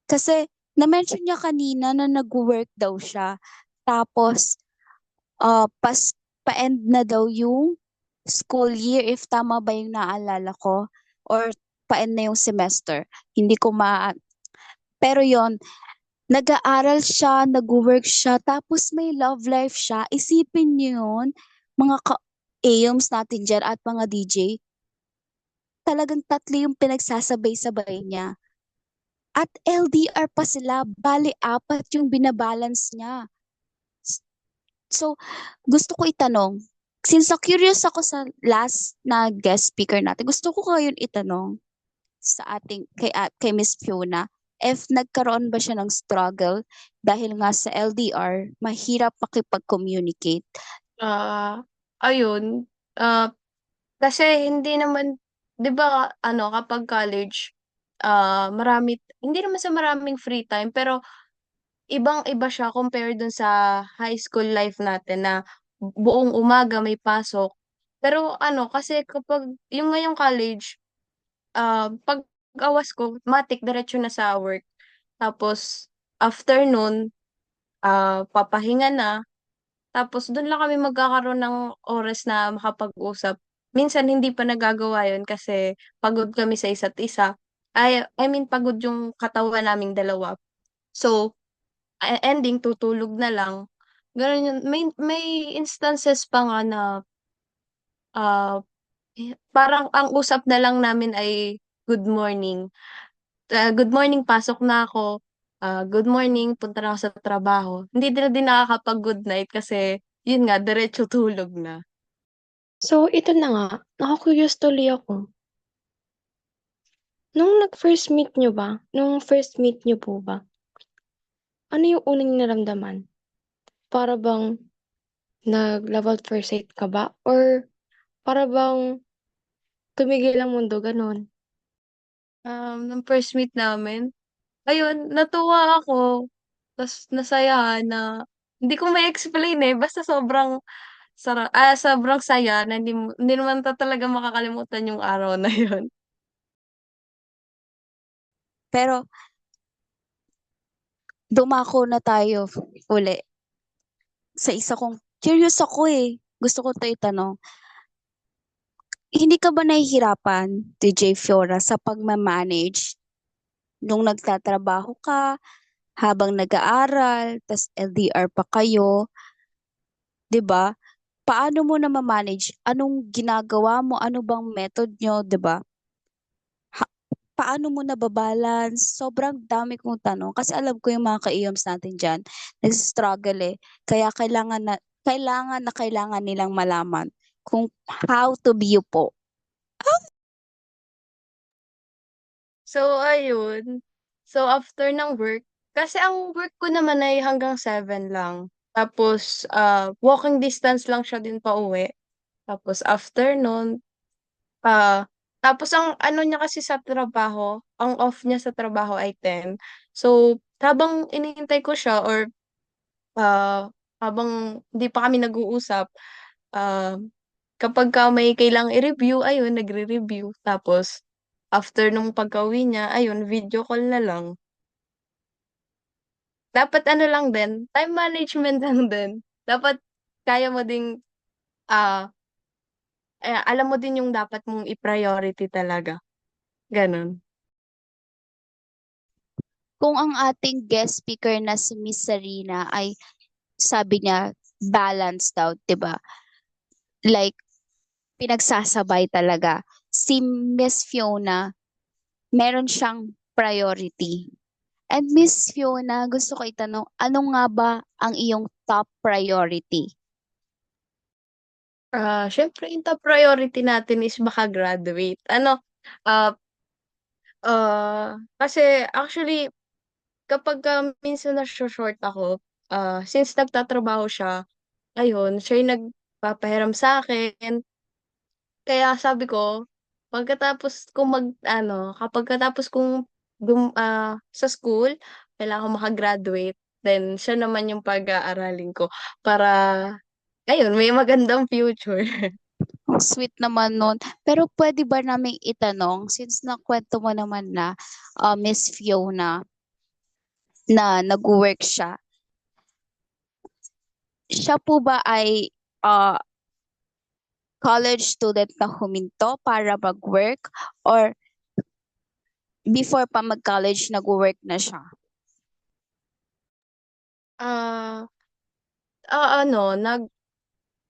Kasi, na-mention niya kanina na nag-work daw siya. Tapos, pa-end na daw yung school year, if tama ba yung naalala ko, or pa-end na yung semester. Hindi ko pero yon, nag-aaral siya, nag-work siya, tapos may love life siya. Isipin niyo yun, mga ka-AYOMS natin dyan at mga DJ, talagang tatlo yung pinagsasabay-sabay niya. At LDR pa sila, bali apat yung binabalance niya. So, gusto ko itanong, since na-curious ako sa last na guest speaker natin, gusto ko ngayon itanong sa kay Miss Fiona, if nagkaroon ba siya ng struggle dahil nga sa LDR, mahirap makipag-communicate. Ah, ayun, kasi hindi naman 'di ba ano kapag college, hindi naman sa maraming free time pero ibang-iba siya compare dun sa high school life natin na buong umaga may pasok. Pero ano kasi kapag yung ngayong college, 'pag awas ko matik diretso na sa work. Tapos after nun, papahinga na. Tapos dun lang kami magkakaroon ng oras na makapag-usap. Minsan hindi pa nagagawa yun kasi pagod kami sa isa't isa. I mean pagod yung katawan naming dalawa. So, ending tutulog na lang. Gano'n yun. May instances pa nga na, ah, parang ang usap na lang namin ay good morning. Good morning, pasok na ako. Good morning, punta na ako sa trabaho. Hindi na din nakakapag-good night kasi yun nga, diretso tulog na. So, ito na nga, naku-curious tuloy ako. Nung first meet niyo po ba, ano yung unang naramdaman? Para bang nag-love at first sight ka ba? Or para bang tumigil ang mundo, gano'n? Nung first meet namin, ayun, natuwa ako. Tas nasayahan na hindi ko ma-explain, eh, basta sobrang saya na hindi naman talaga makakalimutan yung araw na yun. Pero dumako na tayo uli sa isa kong curious ako eh. Gusto ko 'to itanong. Hindi ka ba nahihirapan, DJ Fiora, sa pagma-manage nung nagtatrabaho ka, habang nag-aaral, tas LDR pa kayo, 'di ba? Paano mo na ma-manage? Anong ginagawa mo? Ano bang method nyo, 'di ba? Paano mo nababalance? Sobrang dami kong tanong kasi alam ko yung mga ka-iyoms natin diyan nagsi-struggle eh. Kaya kailangan nilang malaman kung how to be you po. So ayun, so after ng work kasi ang work ko naman ay hanggang 7 lang. Tapos, walking distance lang siya din pauwi. Tapos after nun, ah, tapos ang ano niya kasi sa trabaho, ang off niya sa trabaho ay 10. So, habang hinihintay ko siya or, habang hindi pa kami nag-uusap, ah, kapagka may kailangang i-review, ayun nagre-review. Tapos after nung pagkauwi niya, ayun video call na lang. Dapat ano lang din, time management lang din. Dapat kaya mo ding, ah, alam mo din yung dapat mong i-priority talaga, gano'n. Kung ang ating guest speaker na si Miss Sarina ay sabi niya balance daw, 'di ba? Like pinagsasabay talaga. Si Miss Fiona, meron siyang priority. And Miss Fiona, gusto ko itanong, ano nga ba ang iyong top priority? Siyempre yung top priority natin is maka-graduate. Ano, ah, kasi actually kapagka minsan naso-short ako, since nagtatrabaho siya, ayun siya yung nagpapahiram sa'kin. Kaya sabi ko, kapag katapos kong sa school, kailangan ko maka-graduate, then siya naman yung pag-aaralin ko para ayun, may magandang future. Ang sweet naman nun. Pero pwede ba naming itanong, since nakwento mo naman na Miss Fiona na nag-work siya, siya po ba ay ah, college student na huminto para mag-work or before pa mag-college nag-work na siya? Ah, ano,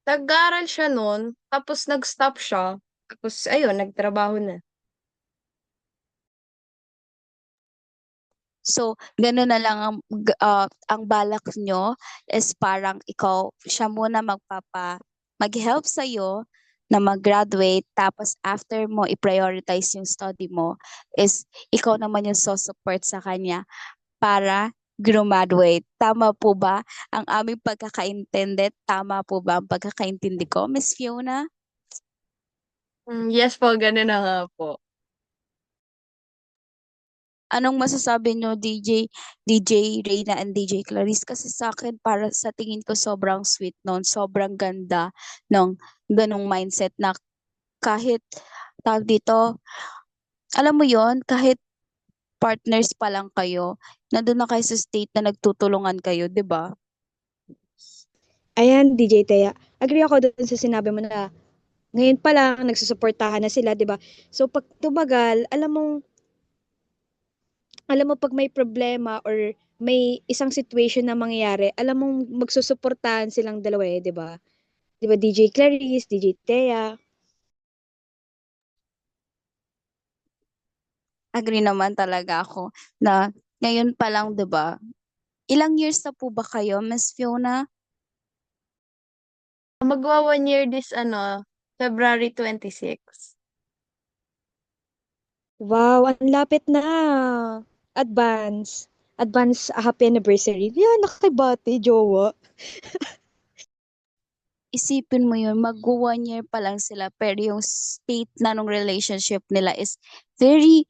nag-aaral siya nun, tapos nag-stop siya, tapos ayun, nagtrabaho na. So, gano'n na lang ang balak nyo is parang ikaw, siya muna mag-help sa'yo na mag-graduate, tapos after mo i-prioritize yung study mo, is ikaw naman yung support sa kanya para graduate. Tama po ba ang aming pagkakaintindi? Tama po ba ang pagkakaintindi ko, Miss Fiona? Yes po, ganun na nga po. Anong masasabi nyo, DJ Reina and DJ Clarice? Kasi sa akin, para sa tingin ko, sobrang sweet nun. Sobrang ganda ng ganong mindset na kahit, tawag dito, alam mo yon, kahit partners pa lang kayo, nandun na kayo sa state na nagtutulungan kayo, di ba? Ayan, DJ Thea. Agree ako dun sa sinabi mo na ngayon pa lang nagsusuportahan na sila, 'di ba? So pag tumagal, alam mo pag may problema or may isang situation na mangyayari, alam mong magsusuportahan silang dalawa, 'di ba? 'Di ba DJ Clarice, DJ Thea? Agree naman talaga ako na ngayon pa lang, di ba? Ilang years na po ba kayo, Miss Fiona? Magwa 1 year this February 26. Wow, ang lapit na. Advance. Advance happy anniversary. Yeah, nakibati, jowa. Isipin mo yun, mag 1 year pa lang sila, pero yung state na nung relationship nila is very,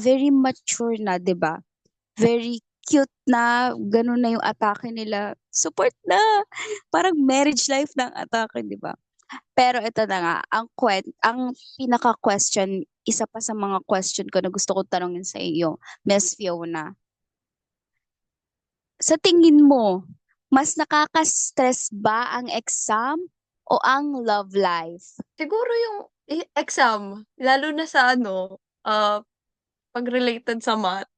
very mature na, di ba? Very cute na, ganun na yung atake nila. Support na! Parang marriage life ng atake, di ba? Pero ito na nga, ang pinaka-question, isa pa sa mga question ko na gusto ko tanongin sa iyo, Miss Fiona. Sa tingin mo, mas nakaka-stress ba ang exam o ang love life? Siguro yung exam, lalo na sa pag related sa math,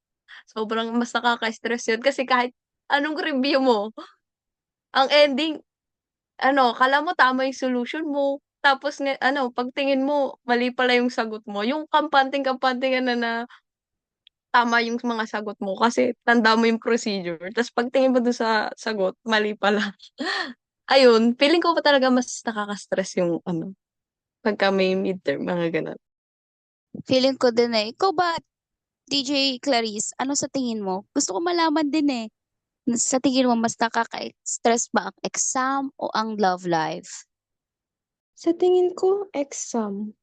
sobrang mas nakaka-stress yun kasi kahit anong review mo, ang ending, akala mo tama yung solution mo, tapos pagtingin mo, mali pala yung sagot mo. Yung kampante-kampante ka na tama yung mga sagot mo kasi tanda mo yung procedure. Tapos pagtingin mo dun sa sagot, mali pala. Ayun, feeling ko pa talaga mas nakaka-stress yung pagka may midterm, mga ganun. Feeling ko din eh. Ikaw ba, DJ Clarice, ano sa tingin mo? Gusto ko malaman din eh. Sa tingin mo, mas nakaka-stress ba ang exam o ang love life? Sa tingin ko, exam.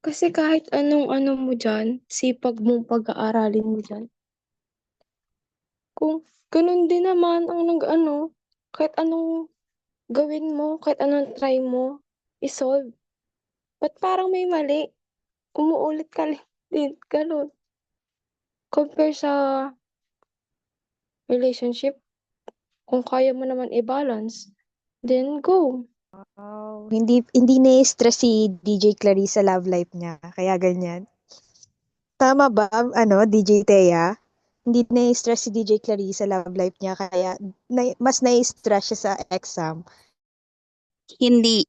Kasi kahit anong ano mo dyan, sipag mong pag-aaralin mo dyan. Kung ganun din naman ang kahit anong gawin mo, kahit anong try mo, isolve. Ba't parang may mali? Umuulit ka din, ganun. Compare sa relationship, kung kaya mo naman i-balance, then go. Wow. Hindi na-stress si DJ Clarice sa love life niya. Kaya ganyan. Tama ba, DJ Thea? Hindi na-stress si DJ Clarice sa love life niya. Kaya mas na-stress siya sa exam. Hindi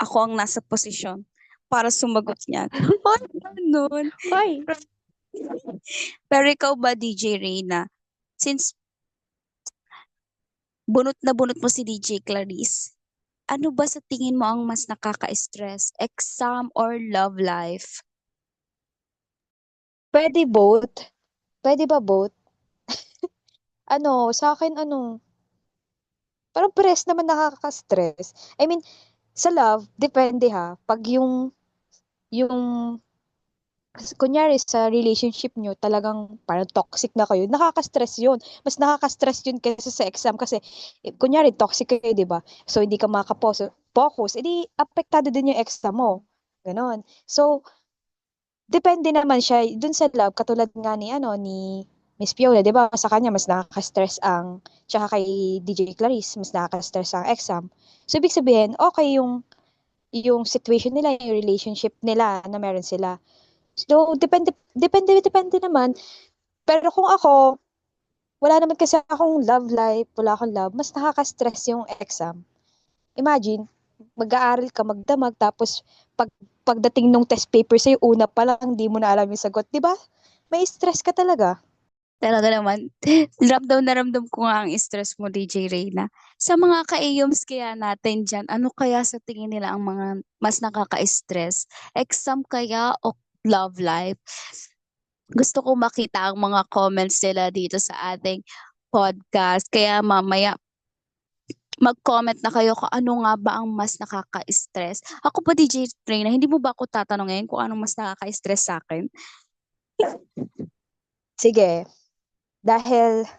ako ang nasa posisyon para sumagot niyan. Ay, ganun. Why? Pero ikaw ba, DJ Reina, since bunot na bunot mo si DJ Clarice, ano ba sa tingin mo ang mas nakaka-stress? Exam or love life? Pwede both? Pwede ba both? Sa akin, parang pares naman nakaka-stress. I mean, sa love, depende ha. Pag yung, kunyari sa relationship nyo, talagang parang toxic na kayo, nakaka-stress yun. Mas nakaka-stress yun kaysa sa exam kasi, kunyari, toxic kayo, di ba? So, hindi ka makaka-focus, edi, apektado din yung exam mo. Ganon. So, depende naman siya dun sa love, katulad nga ni Miss Fiona, di ba? Sa kanya, mas nakaka-stress tsaka kay DJ Clarice, mas nakaka-stress ang exam. So, ibig sabihin, okay yung situation nila, yung relationship nila na meron sila. So, depende naman. Pero kung ako, wala naman kasi akong love life, wala akong love, mas nakaka-stress yung exam. Imagine, mag-aaral ka, magdamag, tapos pagdating nung test paper sa'yo, una pa lang, hindi mo na alam yung sagot, di ba? May stress ka talaga. Talaga naman. Ramdam na ramdam ko nga ang stress mo, DJ Reyna. Sa mga ka-AYOMS kaya natin dyan, ano kaya sa tingin nila ang mga mas nakaka-stress? Exam kaya o love life? Gusto ko makita ang mga comments nila dito sa ating podcast. Kaya mamaya mag-comment na kayo kung ano nga ba ang mas nakaka-stress. Ako pa, DJ Reyna, hindi mo ba ako tatanungin kung anong mas nakaka-stress sa akin? Sige, dahil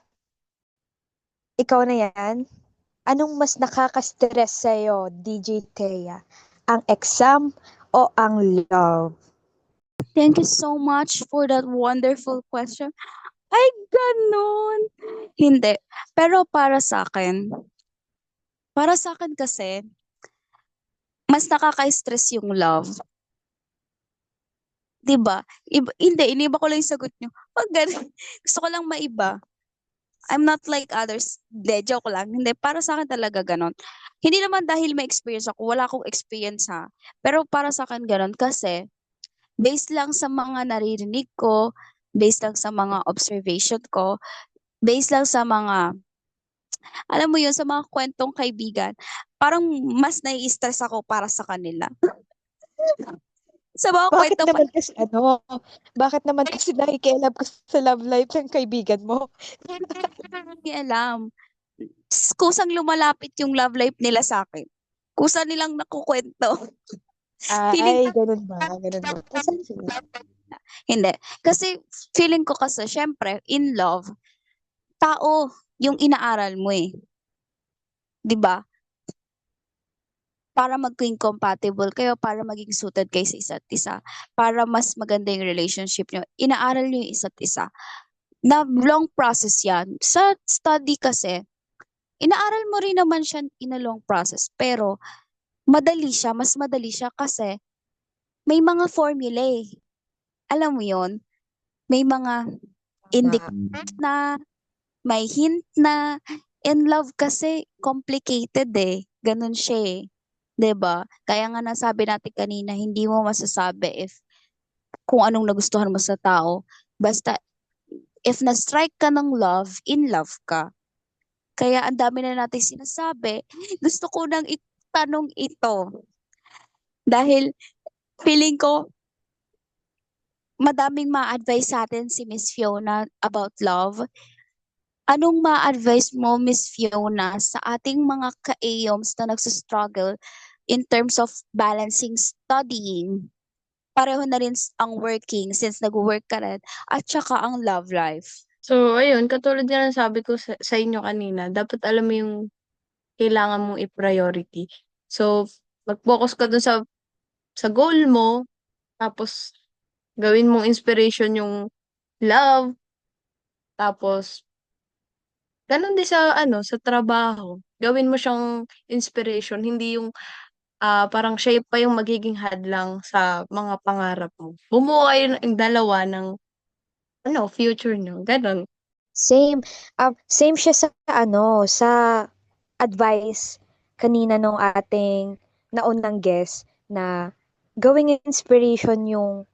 ikaw na yan, anong mas nakaka-stress sa'yo, DJ Thea? Ang exam o ang love? Thank you so much for that wonderful question. Ay, ganun. Hindi. Pero para sa akin kasi, mas nakaka-stress yung love. 'Di ba? Hindi, iniba ko lang yung sagot nyo. Pag ganun, gusto ko lang maiba. I'm not like others. Hindi, joke lang. Hindi, para sa akin talaga ganon. Hindi naman dahil may experience ako, wala akong experience ha. Pero para sa akin ganon kasi, based lang sa mga naririnig ko, based lang sa mga observation ko, based lang sa mga, alam mo yun, sa mga kwentong kaibigan, parang mas nai-stress ako para sa kanila. Sa mga Bakit kwento pa, naman kasi bakit naman kasi nakikialam ka sa love life ng kaibigan mo? hindi alam. Kusang lumalapit yung love life nila sa akin. Kusa nilang nakukwento. Feeling Ay, ganun ba? Ganun ba? Kasi, Hindi. Kasi feeling ko kasi, syempre, in love, tao yung inaaral mo eh. 'Di ba? Para maging compatible kayo, para maging suited kayo sa isa't isa, para mas maganda yung relationship nyo, inaaral nyo yung isa't isa. Na long process yan. Sa study kasi, inaaral mo rin naman siya in a long process, pero mas madali siya kasi may mga formula eh. Alam mo yon, may mga tama. indicators na, may hint na. In love kasi complicated eh. Ganun siya eh. 'Di ba? Kaya nga nasabi natin kanina, hindi mo masasabi if kung anong nagustuhan mo sa tao. Basta if na-strike ka ng love, in love ka. Kaya ang dami na natin sinasabi. Gusto ko nang itanong ito. Dahil feeling ko madaming ma-advise sa atin si Miss Fiona about love. Anong ma-advise mo, Miss Fiona, sa ating mga ka-AYOMs na nagsastruggle in terms of balancing studying? Pareho na rin ang working since nag-work ka rin, at saka ang love life. So, ayun, katulad nga ng sabi ko sa inyo kanina, dapat alam mo yung kailangan mong i-priority. So, mag-focus ka dun sa goal mo, tapos gawin mong inspiration yung love, tapos ganun din sa sa trabaho. Gawin mo siyang inspiration, hindi yung parang siya pa yung magiging hadlang sa mga pangarap mo. Bumuo kayo ng dalawa ng future niyo, ganun. Same. Same siya sa sa advice kanina nung ating naunang guest na gawing inspiration yung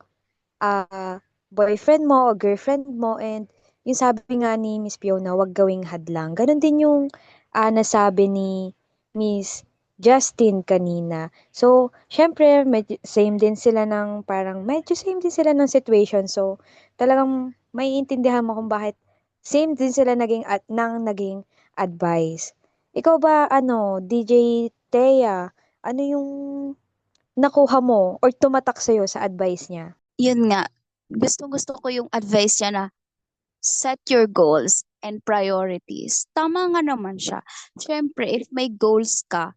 boyfriend mo o girlfriend mo, and yung sabi nga ni Miss Fiona, wag gawing hadlang. Ganon din yung nasabi ni Miss Justin kanina. So, syempre, same din sila ng parang, medyo same din sila ng situation. So, talagang maiintindihan mo kung bakit same din sila naging advice. Ikaw ba, DJ Thea, ano yung nakuha mo or tumatak sa'yo sa advice niya? Yun nga, gustong-gusto ko yung advice niya na set your goals and priorities. Tama nga naman siya. Siyempre, if may goals ka,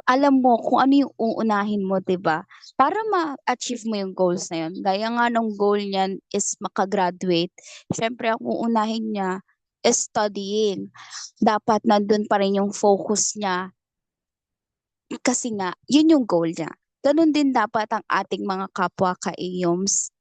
alam mo kung ano yung uunahin mo, 'di ba? Para ma-achieve mo yung goals na yun. Gaya nga nung goal niyan is makagraduate. Siyempre, ang uunahin niya is studying. Dapat nandun pa rin yung focus niya kasi nga, yun yung goal niya. Ganun din dapat ang ating mga kapwa ka-AYOMS.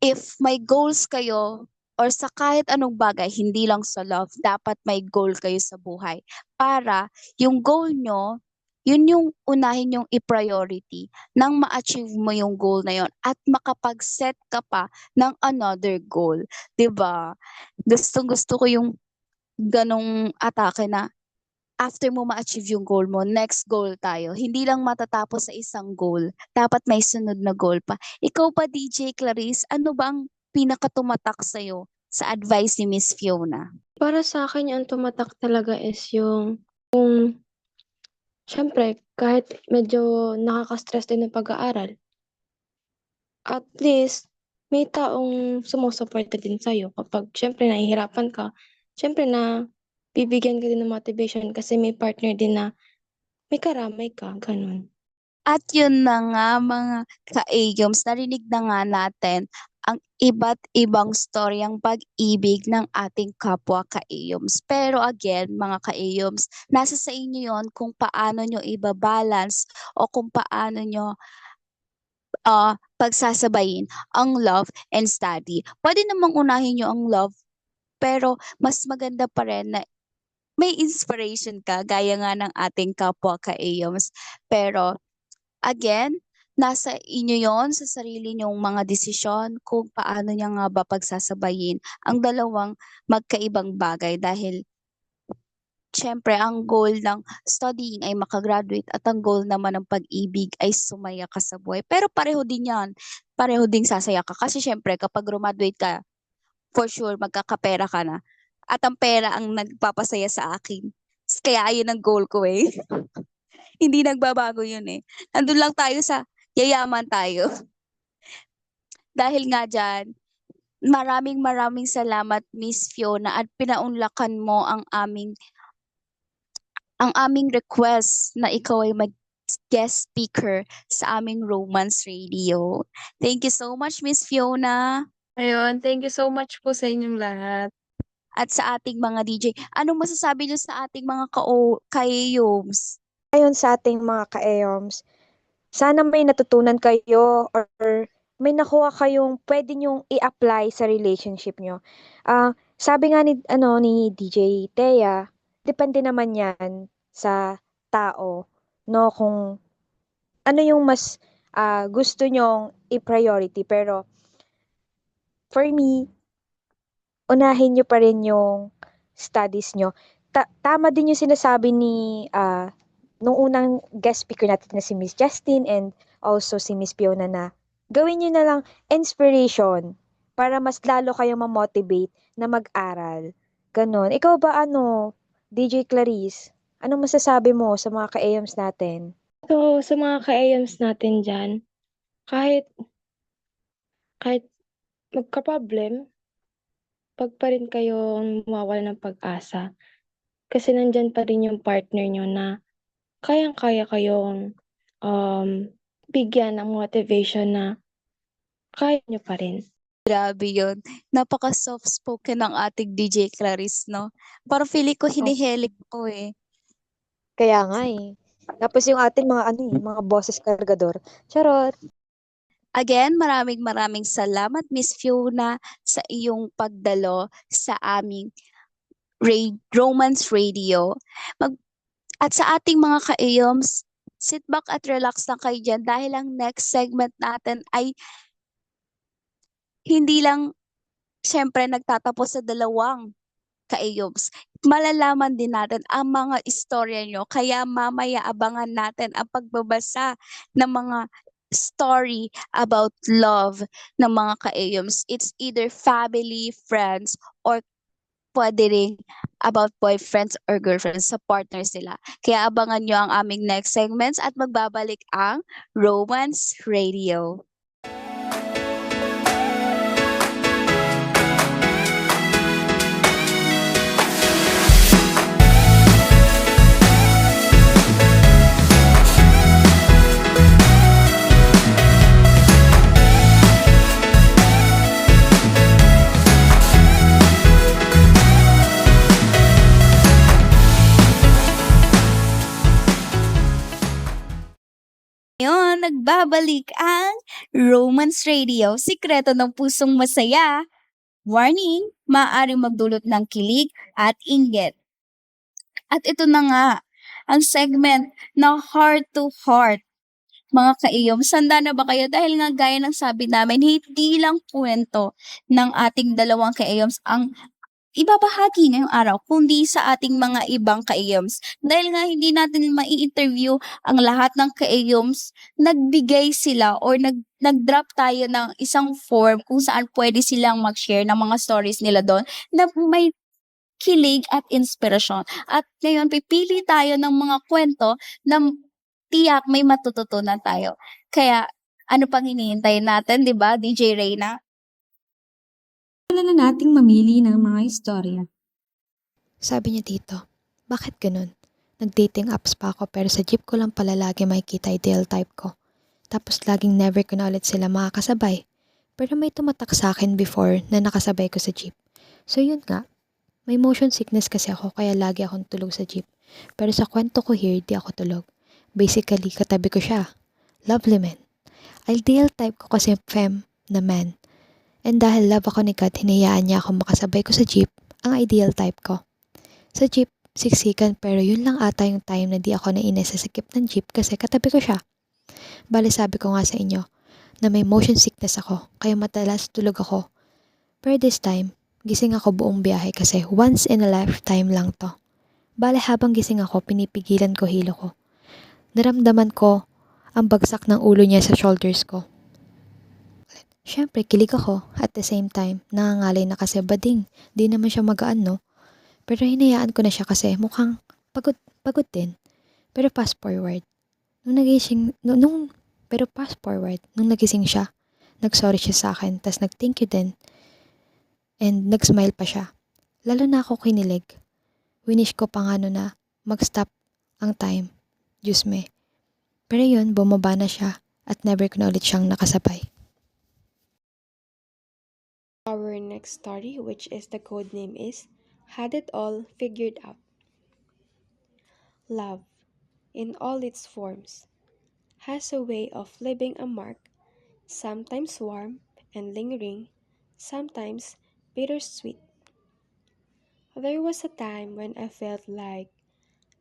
If may goals kayo or sa kahit anong bagay, hindi lang sa love, dapat may goal kayo sa buhay. Para yung goal nyo yun yung unahin yung i-priority nang ma-achieve mo yung goal na yun at makapag-set ka pa ng another goal. 'Di ba? Gustong-gusto ko yung ganong atake na after mo ma-achieve yung goal mo, next goal tayo. Hindi lang matatapos sa isang goal. Dapat may sunod na goal pa. Ikaw pa, DJ Clarice, ano ba ang pinakatumatak sa'yo sa advice ni Miss Fiona? Para sa akin ang tumatak talaga is yung siyempre kahit medyo nakaka-stress din ng pag-aaral, at least may taong sumusuporta din sa'yo kapag siyempre nahihirapan ka, siyempre na bibigyan ka din ng motivation kasi may partner din na may karamay ka, gano'n. At yun na nga mga ka-AYOMS, narinig na nga natin ang iba't ibang storyang pag-ibig ng ating kapwa ka-AYOMS. Pero again, mga ka-AYOMS, nasa sa inyo yon kung paano nyo ibabalance o kung paano nyo pagsasabayin ang love and study. Pwede namang unahin nyo ang love, pero mas maganda pa rin na may inspiration ka, gaya nga ng ating kapwa ka-AYOMS. Pero again, nasa inyo yon sa sarili nyong mga desisyon kung paano niya nga ba pagsasabayin ang dalawang magkaibang bagay dahil syempre ang goal ng studying ay makagraduate at ang goal naman ng pag-ibig ay sumaya ka sa buhay. Pero pareho din yan. Pareho ding sasaya ka. Kasi syempre kapag graduate ka, for sure magkakapera ka na. At ang pera ang nagpapasaya sa akin. Kaya ayun ang goal ko eh. Hindi nagbabago yun eh. Nandun lang tayo sa yayaman tayo. Dahil nga dyan, maraming salamat Miss Fiona at pinaunlakan mo ang aming request na ikaw ay mag-guest speaker sa aming Romance Radio. Thank you so much Miss Fiona. Ayun, thank you so much po sa inyong lahat. At sa ating mga DJ, anong masasabi niyo sa ating mga kayoms? Ayon sa ating mga ka-EOMS, sana may natutunan kayo or may nakuha kayong pwede nyong i-apply sa relationship nyo. Sabi nga ni DJ Thea, depende naman yan sa tao, no? Kung ano yung mas gusto nyong i-priority. Pero for me, unahin nyo pa rin yung studies nyo. Tama din yung sinasabi ni nung unang guest speaker natin na si Miss Justin and also si Miss Fiona na gawin nyo na lang inspiration para mas lalo kayong ma-motivate na mag-aral. Ganon. Ikaw ba DJ Clarice? Anong masasabi mo sa mga ka-AMs natin? So, sa mga ka-AMs natin dyan, kahit magka-problem, wag pa rin kayong mawawala ng pag-asa. Kasi nandyan pa rin yung partner nyo na kayang-kaya kayong bigyan ng motivation na kaya nyo pa rin. Grabe yun. Napaka soft-spoken ng ating DJ Clarice, no? Parang feeling ko hinihelik ko eh. Kaya nga eh. Tapos yung ating mga boses kargador. Charot! Again, maraming salamat Miss Fiona sa iyong pagdalo sa aming Romance Radio. At sa ating mga ka-AYOMS, sit back at relax lang kayo dyan dahil ang next segment natin ay hindi lang syempre nagtatapos sa dalawang ka-AYOMS. Malalaman din natin ang mga istorya nyo. Kaya mamaya abangan natin ang pagbabasa ng mga story about love ng mga ka-AYOMS. It's either family, friends, or pwede rin about boyfriends or girlfriends sa partners nila. Kaya abangan nyo ang aming next segments at magbabalik ang Romance Radio. Ngayon, nagbabalik ang Romance Radio, sikreto ng pusong masaya. Warning, maaaring magdulot ng kilig at inggit. At ito na nga, ang segment na Heart to Heart. Mga kaiyom, sanda na ba kayo? Dahil nga gaya ng sabi namin, hindi lang kwento ng ating dalawang kaiyoms ang ibabahagi ngayong araw, kundi sa ating mga ibang kaiyoms. Dahil nga hindi natin mai-interview ang lahat ng kaiyoms, nagbigay sila or nag-drop tayo ng isang form kung saan pwede silang mag-share ng mga stories nila doon na may kilig at inspirasyon. At ngayon, pipili tayo ng mga kwento na tiyak may matututunan tayo. Kaya, ano pang hinihintay natin, di ba, DJ Reyna? Wala na nating mamili ng mga istorya. Sabi niya dito, bakit ganun? Nag-dating apps pa ako pero sa jeep ko lang pala lagi makikita ideal type ko. Tapos laging never ko na ulit sila makakasabay. Pero may tumatak sa akin before na nakasabay ko sa jeep. So yun nga, may motion sickness kasi ako kaya lagi akong tulog sa jeep. Pero sa kwento ko here, di ako tulog. Basically, katabi ko siya. Lovely man. Ideal type ko kasi femme na man. And dahil love ako ni God, hinayaan niya ako makasabay ko sa jeep, ang ideal type ko. Sa jeep, siksikan pero yun lang ata yung time na di ako nainis sa sakip ng jeep kasi katabi ko siya. Bale sabi ko nga sa inyo na may motion sickness ako kaya madalas tulog ako. Pero this time, gising ako buong biyahe kasi once in a lifetime lang to. Bale habang gising ako, pinipigilan ko hilo ko. Naramdaman ko ang bagsak ng ulo niya sa shoulders ko. Siyempre, kilig ako. At the same time, nangangalay na kasi bading. Di naman siya magaan, no? Pero hinayaan ko na siya kasi mukhang pagod din. Pero fast forward. Nung nagising siya, nag-sorry siya sa akin, tas nag-thank you din. And nag-smile pa siya. Lalo na ako kinilig. Winish ko pa nga na mag-stop ang time. Diyos me. Pero yun, bumaba na siya at never ko na ulit siyang nakasabay. Our next story, which is the code name, is Had It All Figured Out. Love, in all its forms, has a way of leaving a mark, sometimes warm and lingering, sometimes bittersweet. There was a time when I felt like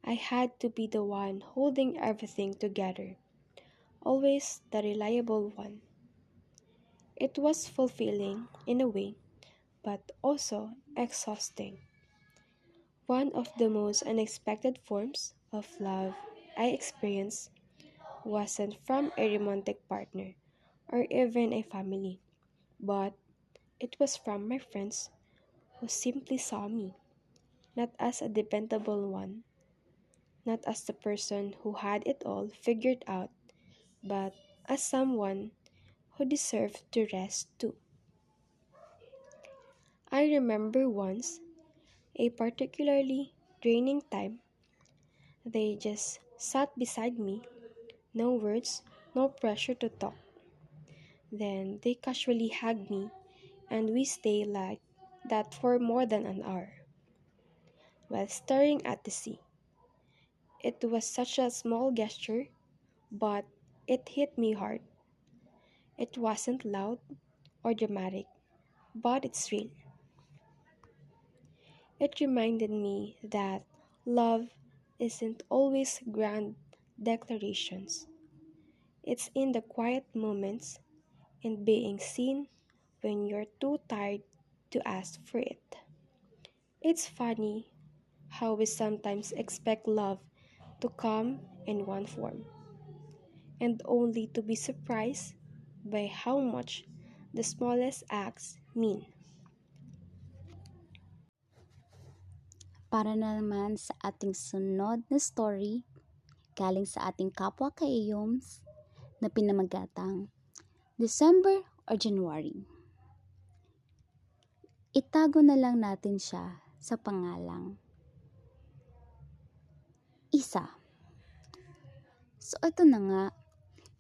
I had to be the one holding everything together, always the reliable one. It was fulfilling in a way, but also exhausting. One of the most unexpected forms of love I experienced wasn't from a romantic partner or even a family, but it was from my friends who simply saw me, not as a dependable one, not as the person who had it all figured out, but as someone who deserved to rest too. I remember once, a particularly draining time, they just sat beside me, no words, no pressure to talk. Then they casually hugged me, and we stayed like that for more than an hour, while staring at the sea. It was such a small gesture, but it hit me hard. It wasn't loud or dramatic, but it's real. It reminded me that love isn't always grand declarations. It's in the quiet moments and being seen when you're too tired to ask for it. It's funny how we sometimes expect love to come in one form, and only to be surprised by how much the smallest acts mean. Para na naman sa ating sunod na story, galing sa ating kapwa kaiyoms na pinamagatang December or January. Itago na lang natin siya sa pangalang Isa. So ito na nga,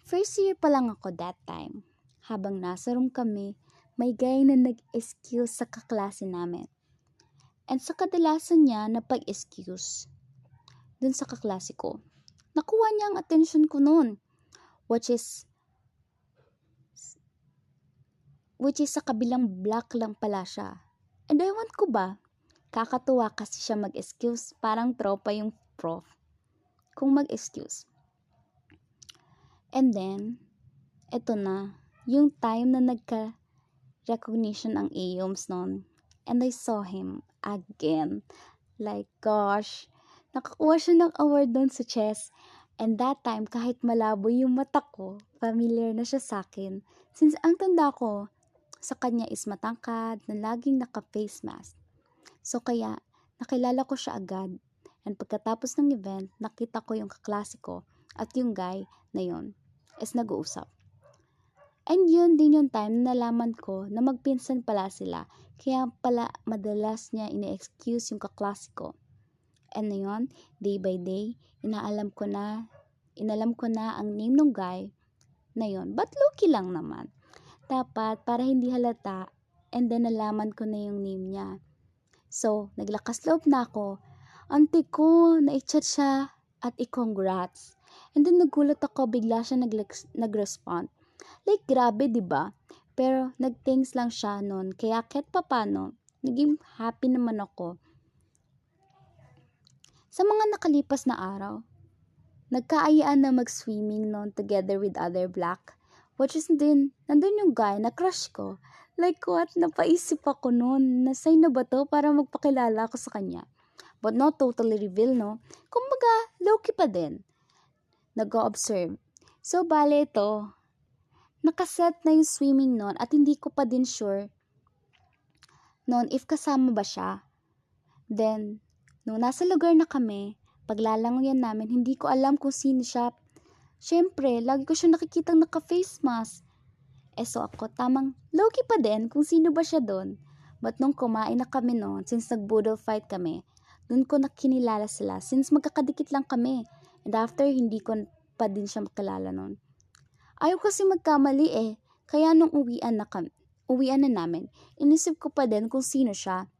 first year pa lang ako that time. Habang nasa room kami, may guy na nag-excuse sa kaklase namin. And sa kadalasan niya na pag-excuse dun sa kaklase ko, nakuha niya ang attention ko noon, which is sa kabilang block lang pala siya. And ewan ko ba, kakatuwa kasi siya mag-excuse, parang tropa yung prof. kung mag-excuse. And then, eto na, yung time na nagka-recognition ang AOMS noon. And I saw him again. Like, gosh, nakakuha siya ng award doon sa chess. And that time, kahit malabo yung mata ko, familiar na siya sa akin. Since ang tanda ko sa kanya is matangkad na laging naka-face mask. So kaya, nakilala ko siya agad. And pagkatapos ng event, nakita ko yung kaklase ko at yung guy na yun is nag-uusap. And yun din yung time na nalaman ko na magpinsan pala sila. Kaya pala madalas niya ine-excuse yung kaklase ko. And yun, day by day, inalam ko na ang name ng guy na yun. But low-key lang naman. Dapat para hindi halata, and then nalaman ko na yung name niya. So, naglakas loob na ako. Ante ko, na-chat siya at i-congrats. And then nagulat ako, bigla siya nag-respond. Like, grabe, diba? Pero, nag-thanks lang siya nun. Kaya, kahit papano, naging happy naman ako. Sa mga nakalipas na araw, nagkaayaan na mag-swimming noon together with other black. Which is din, nandun yung guy na crush ko. Like what? Napaisip ako noon. Na-sign na ba to para magpakilala ako sa kanya? But not totally reveal, no? Kumbaga, low-key pa din. Nag-o-observe. So, bale ito. Nakaset na yung swimming noon at hindi ko pa din sure noon if kasama ba siya. Then, nung nasa lugar na kami, paglalangoyan namin, hindi ko alam kung sino siya. Siyempre, lagi ko siya nakikitang naka-face mask. So ako, tamang low-key pa din kung sino ba siya doon. But nung kumain na kami noon, since nag-boodle fight kami, doon ko nakinilala sila since magkakadikit lang kami. And after, hindi ko pa din siya makilala noon. Ayaw kasi magkamali Kaya nung uwian na namin, inisip ko pa din kung sino siya.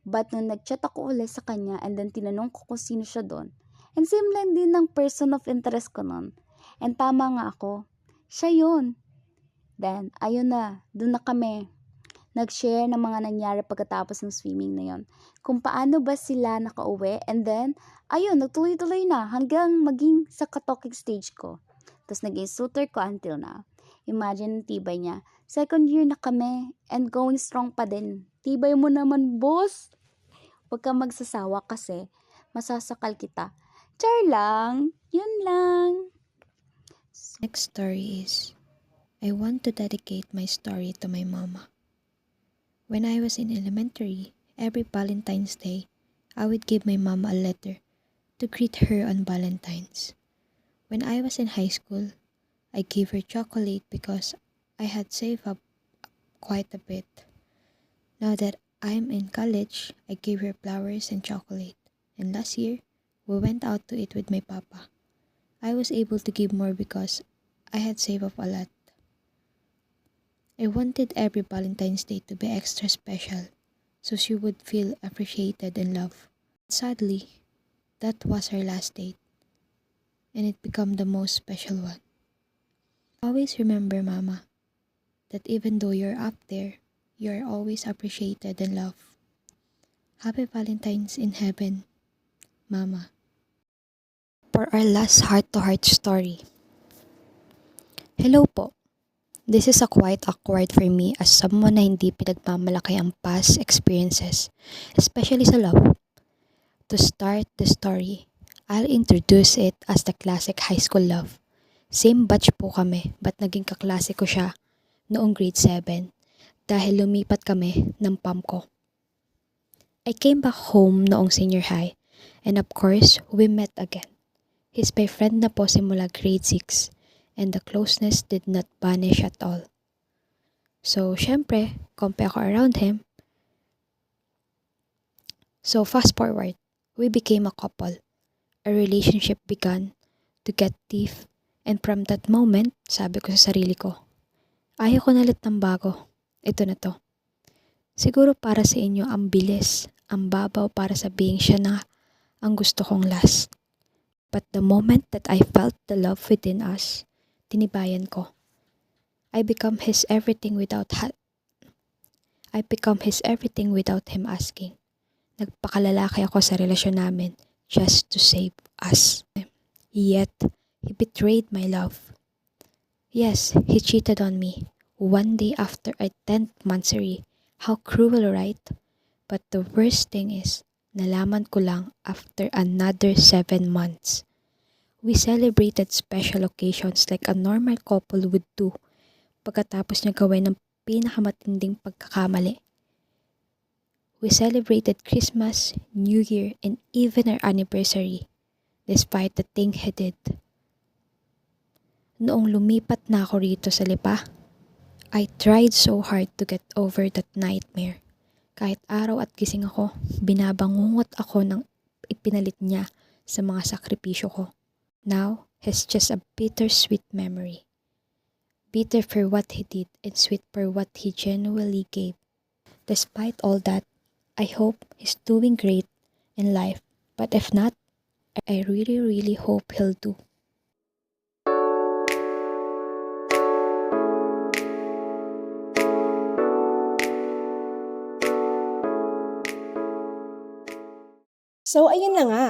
But nung nag-chat ako ulit sa kanya and then tinanong ko kung sino siya doon, and same lang din ng person of interest ko noon. And tama nga ako, siya yun. Then, ayun na, doon na kami. Nag-share ng mga nangyari pagkatapos ng swimming na yon. Kung paano ba sila nakauwi. And then, ayun, nagtuloy-tuloy na hanggang maging sa katokic stage ko. Tapos naging suitor ko until now. Imagine ang tibay niya. Second year na kami and going strong pa din. Tibay mo naman, boss. Huwag kang magsasawa kasi masasakal kita. Char lang. Yun lang. Next story is, I want to dedicate my story to my mama. When I was in elementary, every Valentine's Day, I would give my mama a letter to greet her on Valentine's. When I was in high school, I gave her chocolate because I had saved up quite a bit. Now that I'm in college, I gave her flowers and chocolate. And last year, we went out to eat with my papa. I was able to give more because I had saved up a lot. I wanted every Valentine's Day to be extra special, so she would feel appreciated and loved. Sadly, that was her last date, and it became the most special one. Always remember, Mama, that even though you're up there, you're always appreciated and loved. Happy Valentine's in heaven, Mama. For our last heart-to-heart story. Hello po. This is a quite awkward for me as someone na hindi pinagmamalaki ang past experiences, especially sa love. To start the story, I'll introduce it as the classic high school love. Same batch po kami, but naging kaklase ko siya noong grade 7 dahil lumipat kami ng PAM ko. I came back home noong senior high and of course, we met again. He's my friend na po simula grade 6. And the closeness did not vanish at all. So, syempre, kompe ako around him. So, fast forward, we became a couple. A relationship began to get deep. And from that moment, sabi ko sa sarili ko, ayaw ko nalit ng bago. Ito na to. Siguro para sa inyo ang bilis, ang babaw para sabihin siya na ang gusto kong last. But the moment that I felt the love within us, tinibayan ko. I become his everything without him asking. Nagpakalalaki ako sa relasyon namin just to save us. Yet, he betrayed my love. Yes, he cheated on me. One day after our 10th monthsary. How cruel, right? But the worst thing is, nalaman ko lang after another 7 months. We celebrated special occasions like a normal couple would do pagkatapos niya gawin ng pinakamatinding pagkakamali. We celebrated Christmas, New Year, and even our anniversary, despite the thing he did. Noong lumipat na ako rito sa Lipa, I tried so hard to get over that nightmare. Kahit araw at gising ako, binabangungot ako ng ipinalit niya sa mga sakripisyo ko. Now, he's just a bittersweet memory. Bitter for what he did and sweet for what he genuinely gave. Despite all that, I hope he's doing great in life. But if not, I really hope he'll do. So, ayun na nga.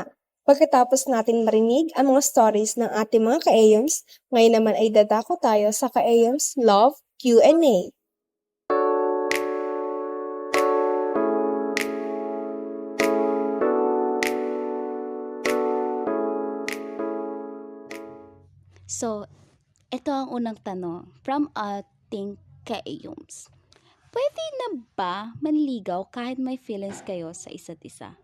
Pagkatapos natin marinig ang mga stories ng ating mga ka-AYOMS, ngayon naman ay dadako tayo sa ka-AYOMS Love Q&A. So, ito ang unang tanong from ating ka-AYOMS. Pwede na ba manligaw kahit may feelings kayo sa isa't isa?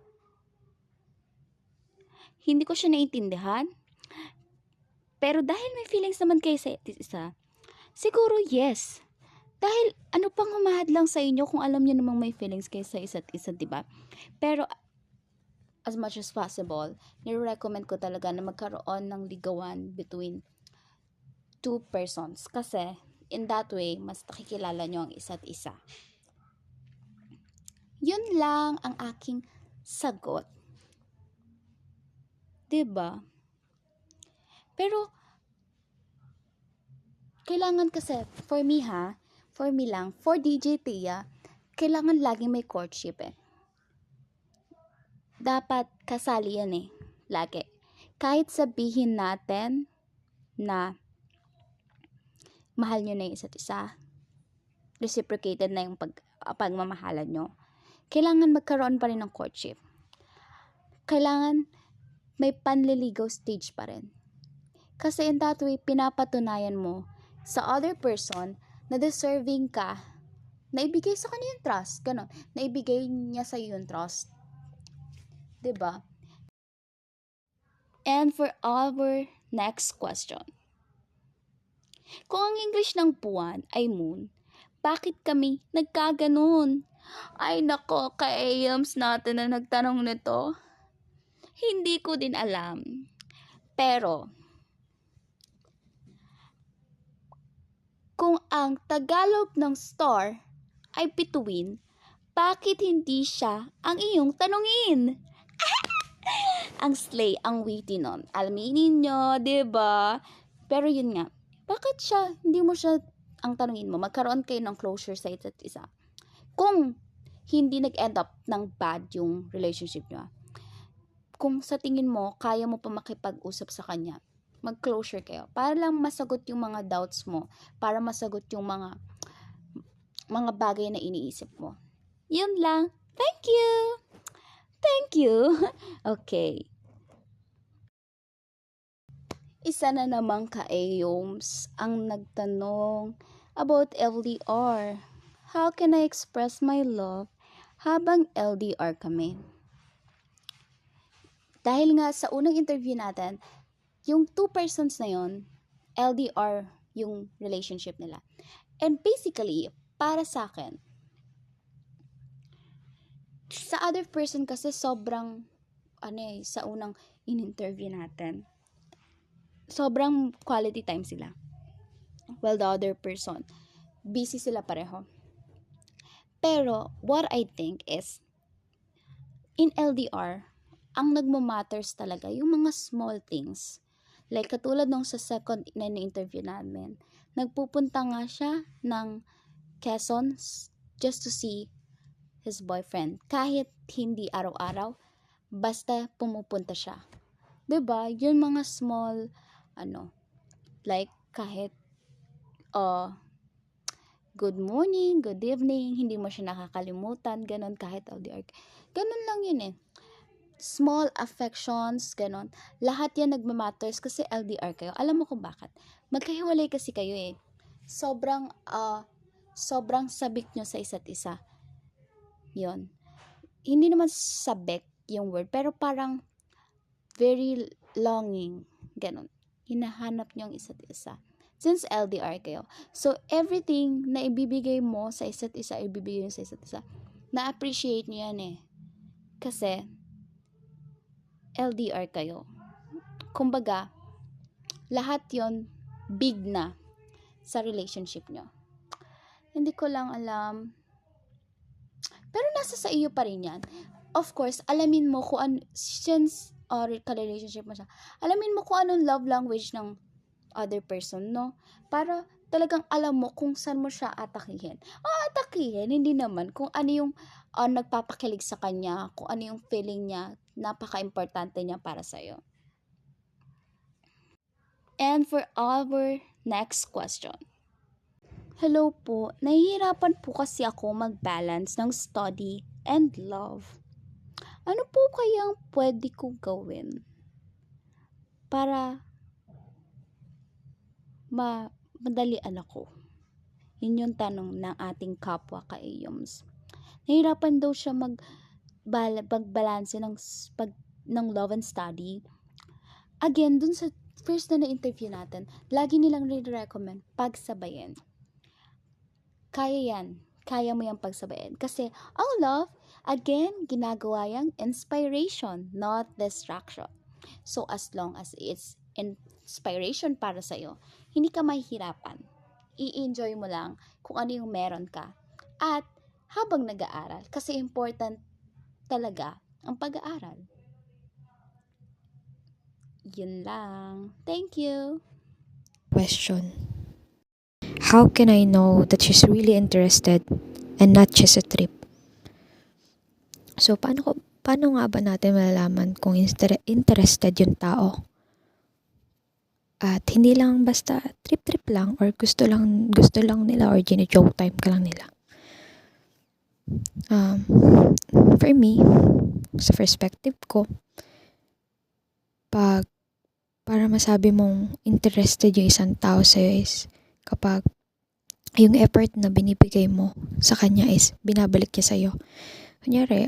Hindi ko siya naiintindihan. Pero dahil may feelings naman kayo sa isa't isa, siguro yes. Dahil ano pang humahadlang sa inyo kung alam niyo namang may feelings kayo sa isa't isa, di ba? Pero as much as possible, nire-recommend ko talaga na magkaroon ng ligawan between two persons. Kasi in that way, mas nakikilala nyo ang isa't isa. Yun lang ang aking sagot. Diba? Pero, kailangan kasi, for me lang, for DJ Tia, kailangan laging may courtship eh. Dapat kasali yan eh. Lagi. Kahit sabihin natin na mahal nyo na yung isa't isa, reciprocated na yung pagmamahalan nyo, kailangan magkaroon pa rin ng courtship. Kailangan may panliligaw stage pa rin. Kasi in that way, pinapatunayan mo sa other person na deserving ka, na ibigay sa kanya yung trust, gano'n, na ibigay niya sa iyo yung trust. Diba? And for our next question. Kung ang English ng buwan ay moon, bakit kami nagkaganon? Ay nako, ka-AYOMS natin na nagtanong nito. Hindi ko din alam. Pero, kung ang Tagalog ng star ay bituin, bakit hindi siya ang iyong tanungin? Ang slay, ang witty nun. Alminin nyo, diba? Pero yun nga, bakit siya, hindi mo siya ang tanungin mo? Magkaroon kayo ng closure sa isa't isa. Kung hindi nag-end up ng bad yung relationship nyo, kung sa tingin mo, kaya mo pa makipag-usap sa kanya, mag-closure kayo. Para lang masagot yung mga doubts mo. Para masagot yung mga bagay na iniisip mo. Yun lang. Thank you! Thank you! Okay. Isa na namang ka-AYOMS ang nagtanong about LDR. How can I express my love habang LDR kami? Dahil nga sa unang interview natin, yung two persons na yon, LDR yung relationship nila. And basically, para sa akin, sa other person kasi sobrang, sa unang in-interview natin, sobrang quality time sila. Well, the other person, busy sila pareho. Pero, what I think is, in LDR, ang nagmamatters talaga yung mga small things. Like katulad nung sa second na interview namin, nagpupunta nga siya ng Quezon just to see his boyfriend. Kahit hindi araw-araw, basta pumupunta siya. 'Di ba? Yung mga small, like kahit, good morning, good evening, hindi mo siya nakakalimutan, ganun, kahit LDR. Ganun lang yun eh. Small affections, ganun. Lahat yan nagmamatters kasi LDR kayo. Alam mo kung bakit? Magkahiwalay kasi kayo eh. Sobrang sabik nyo sa isa't isa. Yun. Hindi naman sabik yung word, pero parang very longing. Ganun. Hinahanap nyo ang isa't isa. Since LDR kayo. So, everything na ibibigay mo sa isa't isa, ibibigay nyo sa isa't isa. Na-appreciate nyo yan eh. Kasi, LDR kayo. Kumbaga, lahat yon big na sa relationship nyo. Hindi ko lang alam. Pero nasa sa iyo pa rin yan. Of course, alamin mo kung ano, since ka-relationship mo siya, alamin mo kung anong love language ng other person, no? Para talagang alam mo kung saan mo siya atakihin. Atakihin, hindi naman. Kung ano yung nagpapakilig sa kanya, kung ano yung feeling niya, napaka-importante niya para sa'yo. And for our next question. Hello po, nahihirapan po kasi ako mag-balance ng study and love. Ano po kayang pwede kong gawin para madalian ako? Yun yung tanong ng ating kapwa ka-AYOMS. Nahihirapan daw siya magbalanse ng love and study. Again, dun sa first na interview natin, lagi nilang recommend pagsabayin. Kaya yan. Kaya mo yung pagsabayin. Kasi, ang love, again, ginagawa yung inspiration, not distraction. So, as long as it's inspiration para sa'yo, hindi ka mahihirapan. I-enjoy mo lang kung ano yung meron ka. At, habang nag-aaral, kasi important talaga ang pag-aaral. Yun lang. Thank you. Question. How can I know that she's really interested and not just a trip? So, paano nga ba natin malalaman kung interested yung tao? At hindi lang basta trip-trip lang or gusto lang nila or gine-joke time ka lang nila. For me, sa perspective ko, para masabi mong interested yung isang tao sa'yo is kapag yung effort na binibigay mo sa kanya is binabalik niya sa'yo. Kunyari,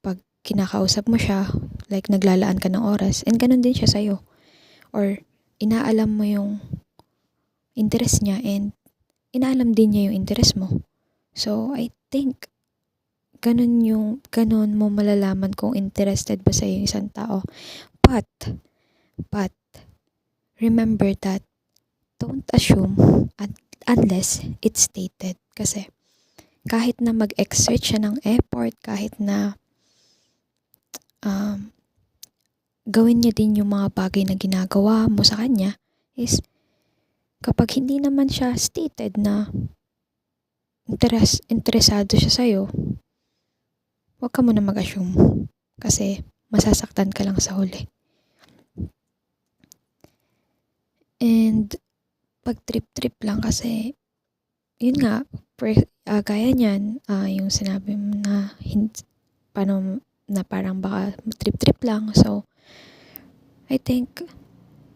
pag kinakausap mo siya, like naglalaan ka ng oras, and ganun din siya sa'yo. Or inaalam mo yung interest niya and inaalam din niya yung interest mo. So, I think ganun mo malalaman kung interested ba sa'yo yung isang tao. But remember that don't assume unless it's stated. Kasi kahit na mag-exert siya ng effort, kahit na gawin niya din yung mga bagay na ginagawa mo sa kanya, is kapag hindi naman siya stated na interesado siya sa'yo, huwag ka muna mag-assume. Kasi masasaktan ka lang sa huli. And pag trip-trip lang kasi, yun nga, gaya niyan, yung sinabi mo na parang baka trip-trip lang. So, I think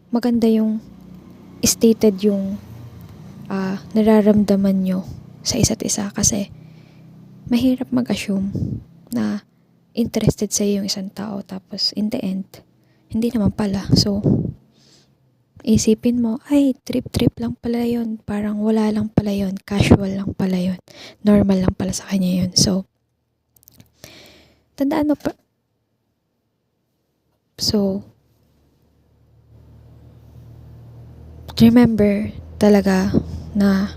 maganda yung stated yung nararamdaman nyo sa isa't isa kasi mahirap mag-assume na interested sa yung isang tao tapos in the end, hindi naman pala. So, isipin mo, ay, trip-trip lang pala yun. Parang wala lang pala yun. Casual lang pala yun. Normal lang pala sa kanya yun. So, tandaan mo pa. So, remember talaga na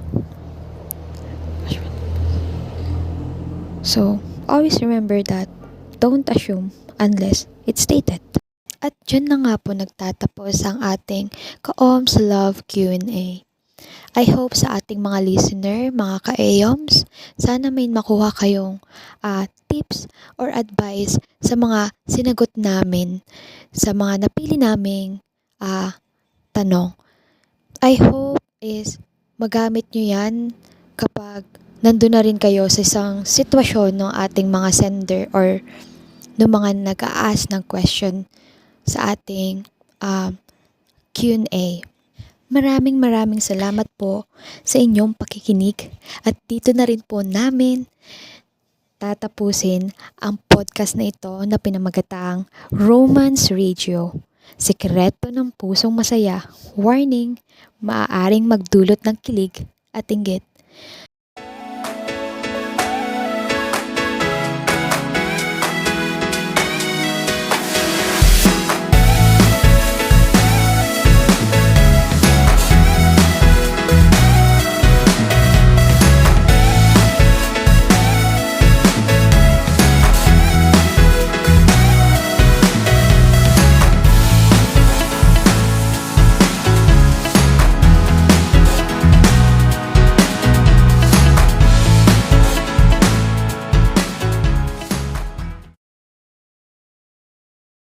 always remember that don't assume unless it's stated. At dyan na nga po nagtatapos ang ating Ka-OMS Love Q&A. I hope sa ating mga listener, mga ka-AYOMS, sana may makuha kayong tips or advice sa mga sinagot namin, sa mga napili naming tanong. I hope is magamit nyo yan kapag nandun na rin kayo sa isang sitwasyon ng ating mga sender or ng mga nag-a-ask ng question sa ating Q&A. Maraming salamat po sa inyong pakikinig at dito na rin po namin tatapusin ang podcast na ito na pinamagatang Romance Radio. Sikreto ng pusong masaya. Warning, maaaring magdulot ng kilig at inggit.